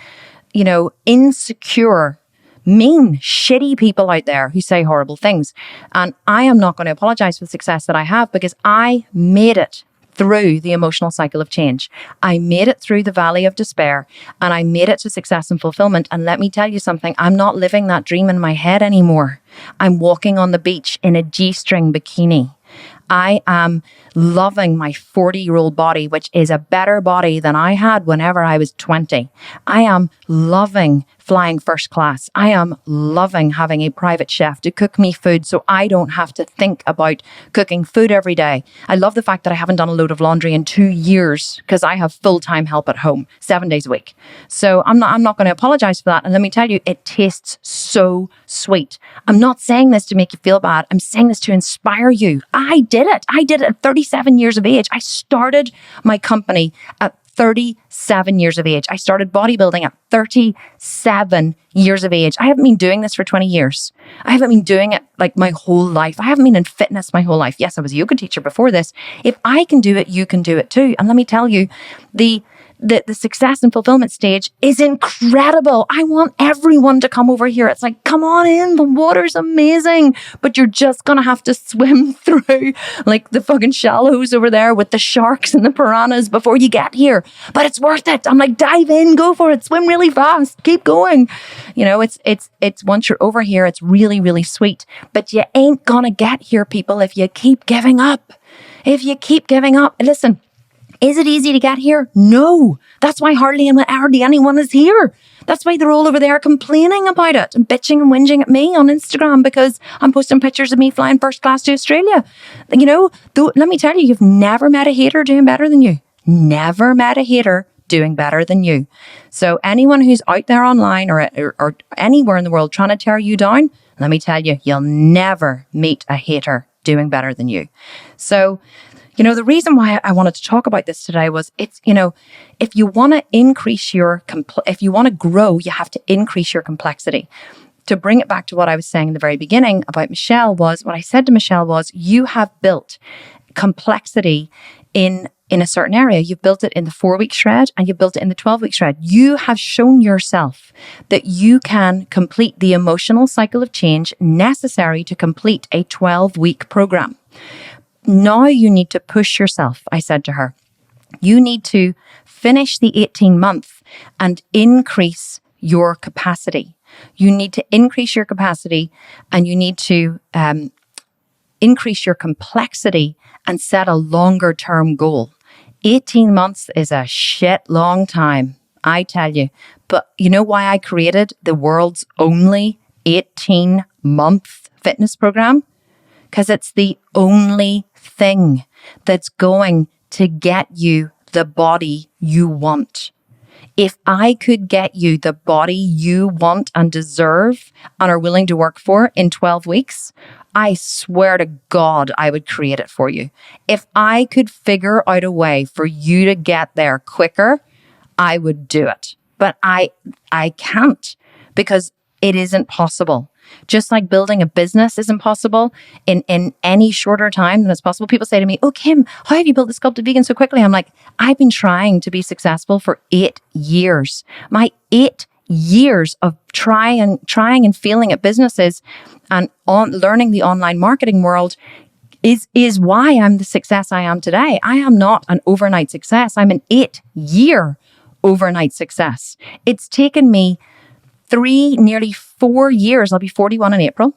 insecure, mean, shitty people out there who say horrible things. And I am not going to apologize for the success that I have, because I made it through the emotional cycle of change. I made it through the valley of despair, and I made it to success and fulfillment. And let me tell you something, I'm not living that dream in my head anymore. I'm walking on the beach in a G-string bikini. I am loving my 40-year-old body, which is a better body than I had whenever I was 20. I am loving flying first class. I am loving having a private chef to cook me food so I don't have to think about cooking food every day. I love the fact that I haven't done a load of laundry in 2 years because I have full-time help at home, 7 days a week. So I'm not going to apologize for that. And let me tell you, it tastes so sweet. I'm not saying this to make you feel bad. I'm saying this to inspire you. I did it. I did it at 37 years of age. I started my company at 37 years of age. I started bodybuilding at 37 years of age. I haven't been doing this for 20 years. I haven't been doing it like my whole life. I haven't been in fitness my whole life. Yes, I was a yoga teacher before this. If I can do it, you can do it too. And let me tell you, the success and fulfillment stage is incredible. I want everyone to come over here. It's like, come on in. The water's amazing, but you're just going to have to swim through like the fucking shallows over there with the sharks and the piranhas before you get here. But it's worth it. I'm like, dive in, go for it. Swim really fast. Keep going. You know, it's once you're over here, it's really, really sweet, but you ain't going to get here, people, if you keep giving up. If you keep giving up, listen, is it easy to get here? No. That's why hardly anyone is here. That's why they're all over there complaining about it and bitching and whinging at me on Instagram because I'm posting pictures of me flying first class to Australia. You know, let me tell you, you've never met a hater doing better than you. Never met a hater doing better than you. So anyone who's out there online or anywhere in the world trying to tear you down, let me tell you, you'll never meet a hater doing better than you. So, you know, the reason why I wanted to talk about this today was if you want to if you want to grow, you have to increase your complexity. To bring it back to what I was saying in the very beginning about Michelle what I said to Michelle was, you have built complexity in a certain area. You've built it in the 4-week shred and you've built it in the 12-week shred. You have shown yourself that you can complete the emotional cycle of change necessary to complete a 12-week program. Now you need to push yourself, I said to her. You need to finish the 18-month and increase your capacity. You need to increase your capacity and you need to increase your complexity and set a longer term goal. 18 months is a shit long time, I tell you. But you know why I created the world's only 18-month fitness program? Because it's the only thing that's going to get you the body you want. If I could get you the body you want and deserve and are willing to work for in 12 weeks, I swear to God, I would create it for you. If I could figure out a way for you to get there quicker, I would do it. But I can't because it isn't possible. Just like building a business isn't possible in any shorter time than it's possible. People say to me, oh, Kim, how have you built the Sculpted Vegan so quickly? I'm like, I've been trying to be successful for 8 years. My 8 years of trying and failing at businesses and learning the online marketing world is why I'm the success I am today. I am not an overnight success. I'm an 8-year overnight success. It's taken me nearly 4 years. I'll be 41 in April.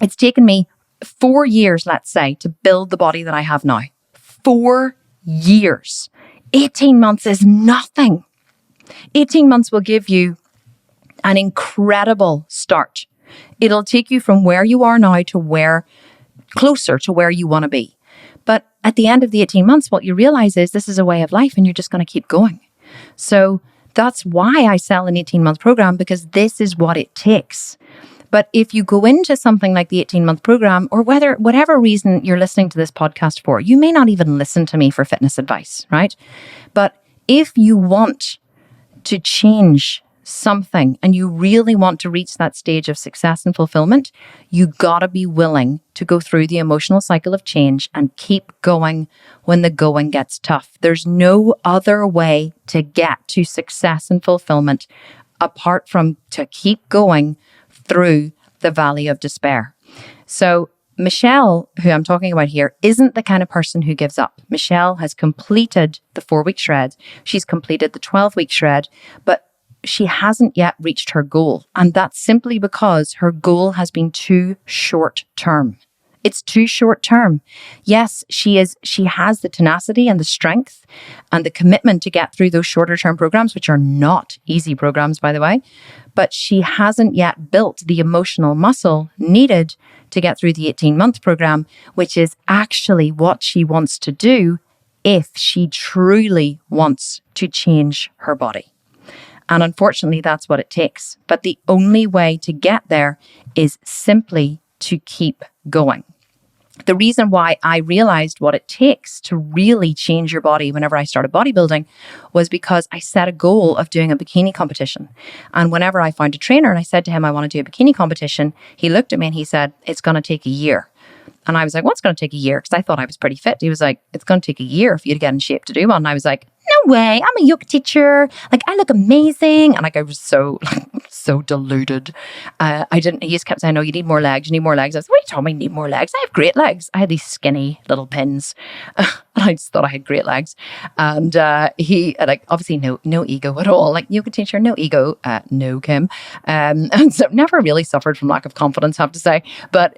It's taken me 4 years, let's say, to build the body that I have now. 4 years. 18 months is nothing. 18 months will give you an incredible start. It'll take you from where you are now to closer to where you want to be. But at the end of the 18 months, what you realize is this is a way of life and you're just going to keep going. So that's why I sell an 18-month program, because this is what it takes. But if you go into something like the 18-month program, or whatever reason you're listening to this podcast for, you may not even listen to me for fitness advice, right? But if you want to change something and you really want to reach that stage of success and fulfillment, you gotta be willing to go through the emotional cycle of change and keep going when the going gets tough. There's no other way to get to success and fulfillment apart from to keep going through the valley of despair. So Michelle, who I'm talking about here, isn't the kind of person who gives up. Michelle has completed the 4-week shred. She's completed the 12-week shred, but she hasn't yet reached her goal. And that's simply because her goal has been too short term. It's too short term. Yes, she has the tenacity and the strength and the commitment to get through those shorter term programs, which are not easy programs, by the way, but she hasn't yet built the emotional muscle needed to get through the 18-month program, which is actually what she wants to do if she truly wants to change her body. And unfortunately, that's what it takes. But the only way to get there is simply to keep going. The reason why I realized what it takes to really change your body whenever I started bodybuilding was because I set a goal of doing a bikini competition. And whenever I found a trainer and I said to him, I want to do a bikini competition, he looked at me and he said, it's going to take a year. And I was like, what's going to take a year? Because I thought I was pretty fit. He was like, it's going to take a year for you to get in shape to do one. And I was like, no way, I'm a yoga teacher. Like, I look amazing. And like, I was so deluded. He just kept saying, no, you need more legs. You need more legs. I was like, what are you talking about? I need more legs. I have great legs. I had these skinny little pins. And I just thought I had great legs. And he, like, obviously no ego at all. Like, yoga teacher, no ego. No, Kim. And so never really suffered from lack of confidence, I have to say. But,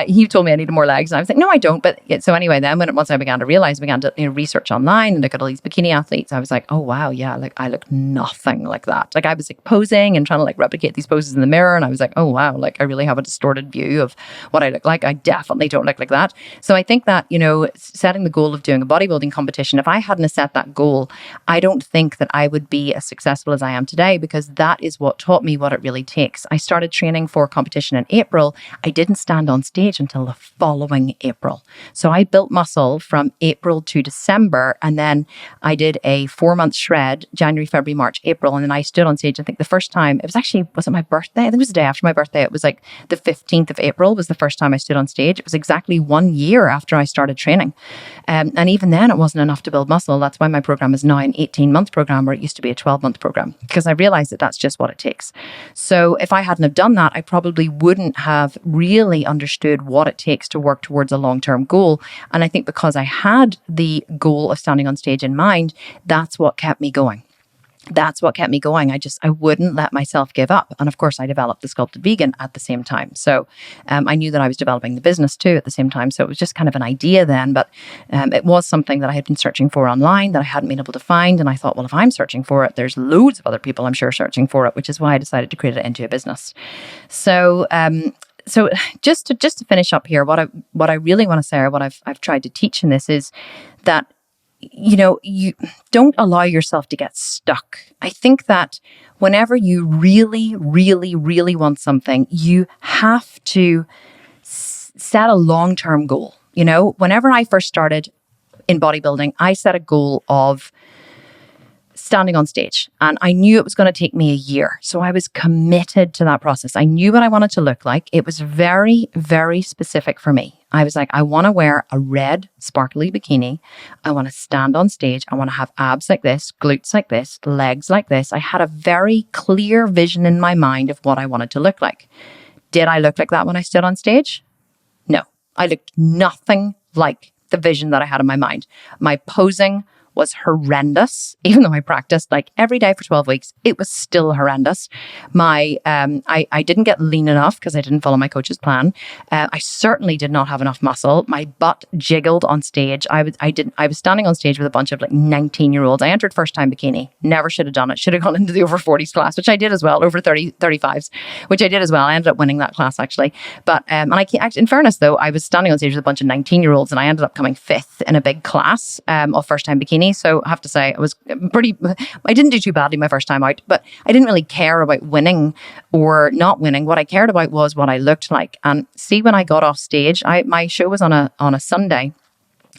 he told me I needed more legs. And I was like, no, I don't. But so anyway, then once I began to realize, I began to research online and look at all these bikini athletes, I was like, oh wow, yeah, like I look nothing like that. Like I was like posing and trying to like replicate these poses in the mirror, and I was like, oh wow, like I really have a distorted view of what I look like. I definitely don't look like that. So I think that, setting the goal of doing a bodybuilding competition, if I hadn't set that goal, I don't think that I would be as successful as I am today, because that is what taught me what it really takes. I started training for competition in April. I didn't stand on stage until the following April. So I built muscle from April to December, and then I did a 4-month shred, January, February, March, April. And then I stood on stage, I think the first time, was it my birthday? I think it was the day after my birthday. It was like the 15th of April was the first time I stood on stage. It was exactly 1 year after I started training. And even then it wasn't enough to build muscle. That's why my program is now an 18-month program, where it used to be a 12-month program, because I realized that that's just what it takes. So if I hadn't have done that, I probably wouldn't have really understood what it takes to work towards a long-term goal. And I think because I had the goal of standing on stage in mind, that's what kept me going. That's what kept me going. I wouldn't let myself give up. And of course, I developed the Sculpted Vegan at the same time. So I knew that I was developing the business too at the same time. So it was just kind of an idea then, but it was something that I had been searching for online that I hadn't been able to find. And I thought, well, if I'm searching for it, there's loads of other people I'm sure searching for it, which is why I decided to create it into a business. So just to finish up here, what I really want to say, or what I've tried to teach in this, is that you don't allow yourself to get stuck. I think that whenever you really, really, really want something, you have to set a long-term goal. Whenever I first started in bodybuilding, I set a goal of standing on stage, and I knew it was going to take me a year. So I was committed to that process. I knew what I wanted to look like. It was very, very specific for me. I was like, I want to wear a red sparkly bikini. I want to stand on stage. I want to have abs like this, glutes like this, legs like this. I had a very clear vision in my mind of what I wanted to look like. Did I look like that when I stood on stage? No, I looked nothing like the vision that I had in my mind. My posing was horrendous. Even though I practiced like every day for 12 weeks, it was still horrendous. I didn't get lean enough because I didn't follow my coach's plan. I certainly did not have enough muscle. My butt jiggled on stage. I was standing on stage with a bunch of like 19-year-olds. I entered first time bikini. Never should have done it. Should have gone into the over 40s class, which I did as well. Over 35s, which I did as well. I ended up winning that class actually. But in fairness though, I was standing on stage with a bunch of 19-year-olds, and I ended up coming 5th in a big class of first time bikini. So I have to say, I didn't do too badly my first time out, but I didn't really care about winning or not winning. What I cared about was what I looked like. And see, when I got off stage, my show was on a Sunday.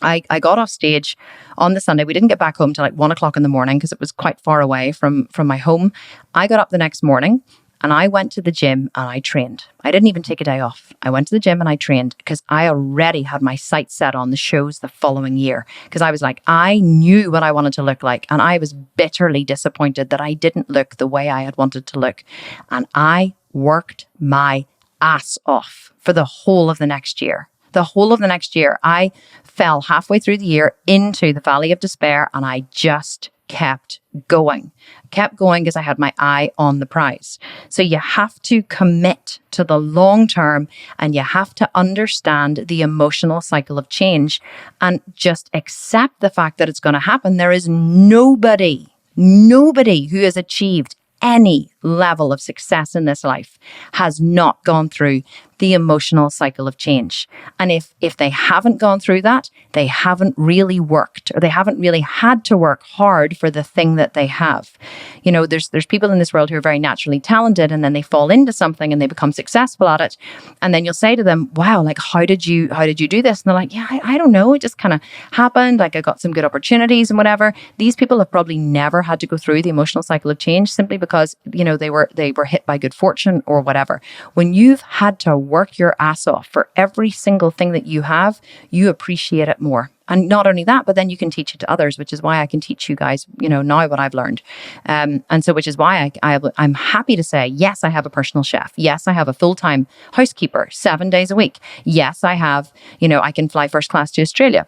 I got off stage on the Sunday. We didn't get back home till like 1 o'clock in the morning because it was quite far away from my home. I got up the next morning and I went to the gym and I trained. I didn't even take a day off. I went to the gym and I trained because I already had my sights set on the shows the following year. Because I was like, I knew what I wanted to look like. And I was bitterly disappointed that I didn't look the way I had wanted to look. And I worked my ass off for the whole of the next year. The whole of the next year, I fell halfway through the year into the valley of despair, and I just kept going because I had my eye on the prize. So you have to commit to the long term, and you have to understand the emotional cycle of change and just accept the fact that it's going to happen. There is nobody who has achieved any level of success in this life has not gone through the emotional cycle of change. And if they haven't gone through that, they haven't really worked, or they haven't really had to work hard for the thing that they have. You know, there's people in this world who are very naturally talented, and then they fall into something and they become successful at it. And then you'll say to them, wow, like, how did you do this? And they're like, yeah, I don't know. It just kind of happened. Like, I got some good opportunities and whatever. These people have probably never had to go through the emotional cycle of change, simply because, you know, they were hit by good fortune or whatever. When you've had to work your ass off for every single thing that you have, you appreciate it more. And not only that, but then you can teach it to others, which is why I can teach you guys, you know, now what I've learned. And so, which is why I'm happy to say, yes, I have a personal chef. Yes, I have a full-time housekeeper 7 days a week. Yes, I have, you know, I can fly first class to Australia.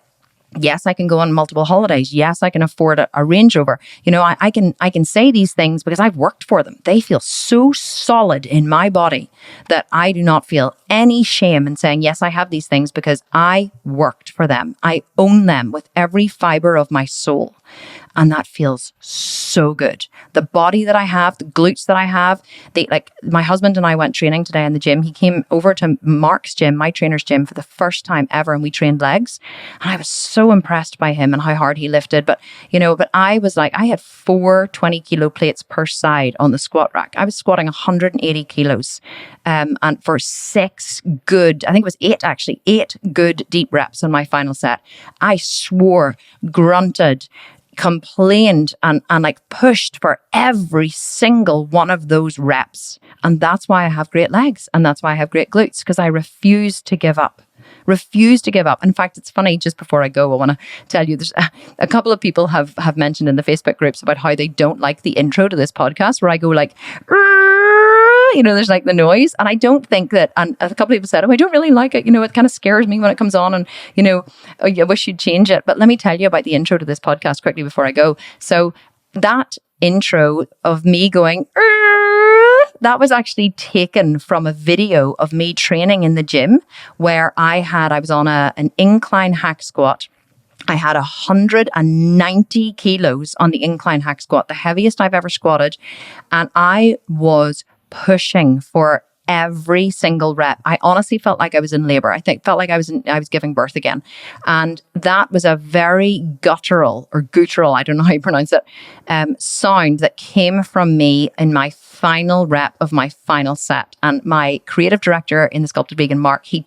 Yes, I can go on multiple holidays. Yes, I can afford a Range Rover. You know, I can say these things because I've worked for them. They feel so solid in my body that I do not feel any shame in saying, yes, I have these things because I worked for them. I own them with every fiber of my soul. And that feels so good. The body that I have, the glutes that I have, my husband and I went training today in the gym. He came over to Mark's gym, my trainer's gym, for the first time ever, and we trained legs. And I was so impressed by him and how hard he lifted. But I was like, I had 4 20-kilo plates per side on the squat rack. I was squatting 180 kilos. And for 6 good, I think it was 8 good deep reps on my final set. I swore, grunted, complained and like pushed for every single one of those reps. And that's why I have great legs, and that's why I have great glutes, because I refuse to give up. In fact, it's funny, just before I go, I want to tell you, there's a couple of people have mentioned in the Facebook groups about how they don't like the intro to this podcast, where I go like, you know, there's like the noise. And I don't think that, and a couple of people said, oh, I don't really like it. You know, it kind of scares me when it comes on, and, you know, oh, I wish you'd change it. But let me tell you about the intro to this podcast quickly before I go. So that intro of me going, that was actually taken from a video of me training in the gym, where I was on an incline hack squat. I had 190 kilos on the incline hack squat, the heaviest I've ever squatted. And I was pushing for every single rep. I honestly felt like I was in labor. Felt like I was giving birth again. And that was a very guttural, I don't know how you pronounce it, sound that came from me in my final rep of my final set. And my creative director in the Sculpted Vegan, Mark, he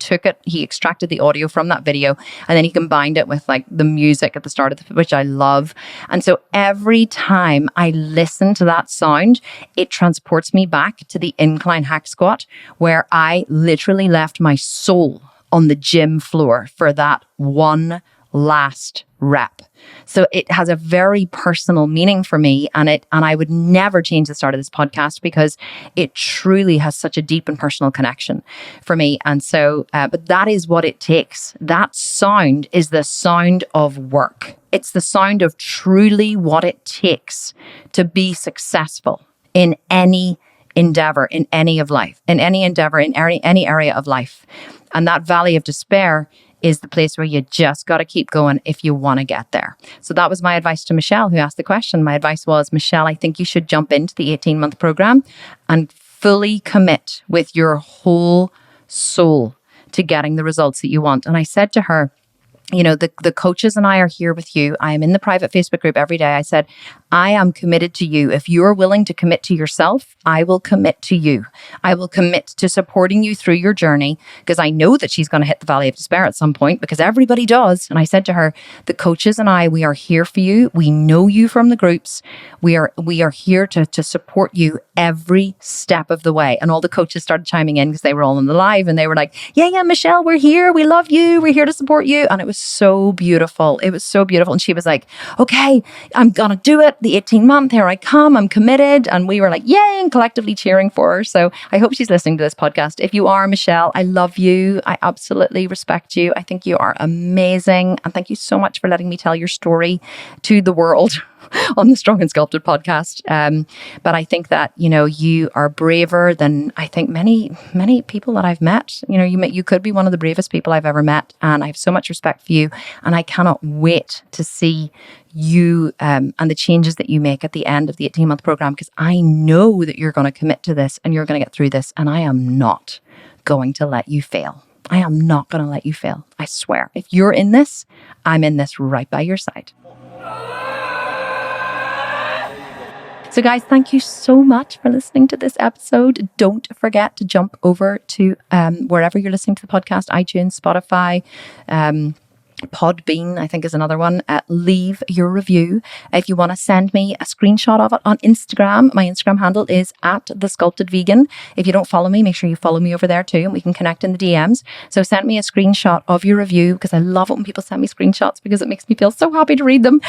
extracted the audio from that video, and then he combined it with like the music at the start of which I love. And so every time I listen to that sound, it transports me back to the incline hack squat, where I literally left my soul on the gym floor for that one last rep. So it has a very personal meaning for me, and I would never change the start of this podcast, because it truly has such a deep and personal connection for me. And so, but that is what it takes. That sound is the sound of work. It's the sound of truly what it takes to be successful in any endeavor, in any area of life. And that valley of despair is the place where you just got to keep going if you want to get there. So that was my advice to Michelle, who asked the question. My advice was, Michelle, I think you should jump into the 18-month program and fully commit with your whole soul to getting the results that you want. And I said to her, you know, the coaches and I are here with you. I am in the private Facebook group every day. I said, I am committed to you. If you're willing to commit to yourself, I will commit to you. I will commit to supporting you through your journey, because I know that she's going to hit the valley of despair at some point, because everybody does. And I said to her, the coaches and I, we are here for you. We know you from the groups. We are here to support you every step of the way. And all the coaches started chiming in, because they were all on the live, and they were like, yeah, Michelle, we're here. We love you. We're here to support you. And it was was so beautiful. It was so beautiful. And she was like, okay, I'm going to do it. The 18-month, here I come. I'm committed. And we were like, yay, and collectively cheering for her. So I hope she's listening to this podcast. If you are, Michelle, I love you. I absolutely respect you. I think you are amazing. And thank you so much for letting me tell your story to the world on the Strong and Sculpted podcast. But I think that, you are braver than I think many people that I've met. You could be one of the bravest people I've ever met. And I have so much respect for you. And I cannot wait to see you and the changes that you make at the end of the 18-month program, because I know that you're going to commit to this and you're going to get through this. And I am not going to let you fail. I am not going to let you fail. I swear. If you're in this, I'm in this right by your side. So guys, thank you so much for listening to this episode. Don't forget to jump over to wherever you're listening to the podcast, iTunes, Spotify, Podbean, I think is another one. Leave your review. If you want to send me a screenshot of it on Instagram, my Instagram handle is @thesculptedvegan. If you don't follow me, make sure you follow me over there too, and we can connect in the DMs. So send me a screenshot of your review, because I love it when people send me screenshots because it makes me feel so happy to read them.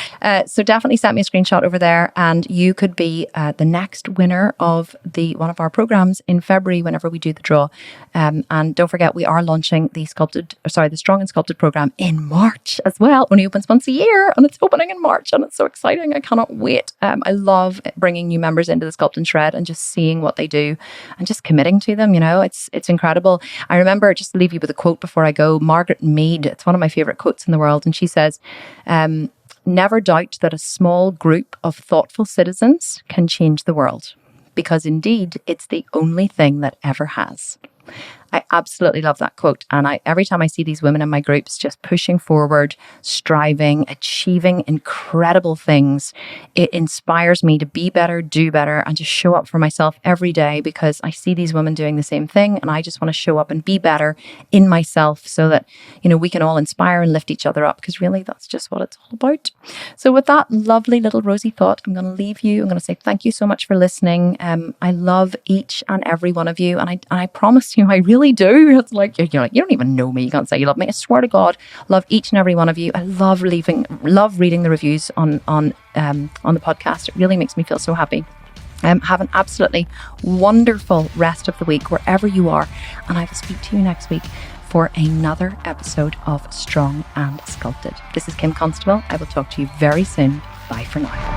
So definitely send me a screenshot over there, and you could be the next winner of one of our programs in February whenever we do the draw. And don't forget, we are launching the Strong and Sculpted program in March as well. Only opens once a year, and it's opening in March, and it's so exciting. I cannot wait. I love bringing new members into the Sculpt and Shred and just seeing what they do and just committing to them. It's incredible. I remember, just to leave you with a quote before I go, Margaret Mead, it's one of my favorite quotes in the world, and she says, never doubt that a small group of thoughtful citizens can change the world, because indeed it's the only thing that ever has. I absolutely love that quote. And every time I see these women in my groups just pushing forward, striving, achieving incredible things, it inspires me to be better, do better, and just show up for myself every day, because I see these women doing the same thing. And I just want to show up and be better in myself so that, we can all inspire and lift each other up, because really that's just what it's all about. So with that lovely little rosy thought, I'm going to leave you. I'm going to say thank you so much for listening. I love each and every one of you. And I promise you, I really do. It's like, you're like, you don't even know me. You can't say you love me. I swear to God, love each and every one of you. I love reading the reviews on the podcast. It really makes me feel so happy. Have an absolutely wonderful rest of the week wherever you are. And I will speak to you next week for another episode of Strong and Sculpted. This is Kim Constable. I will talk to you very soon. Bye for now.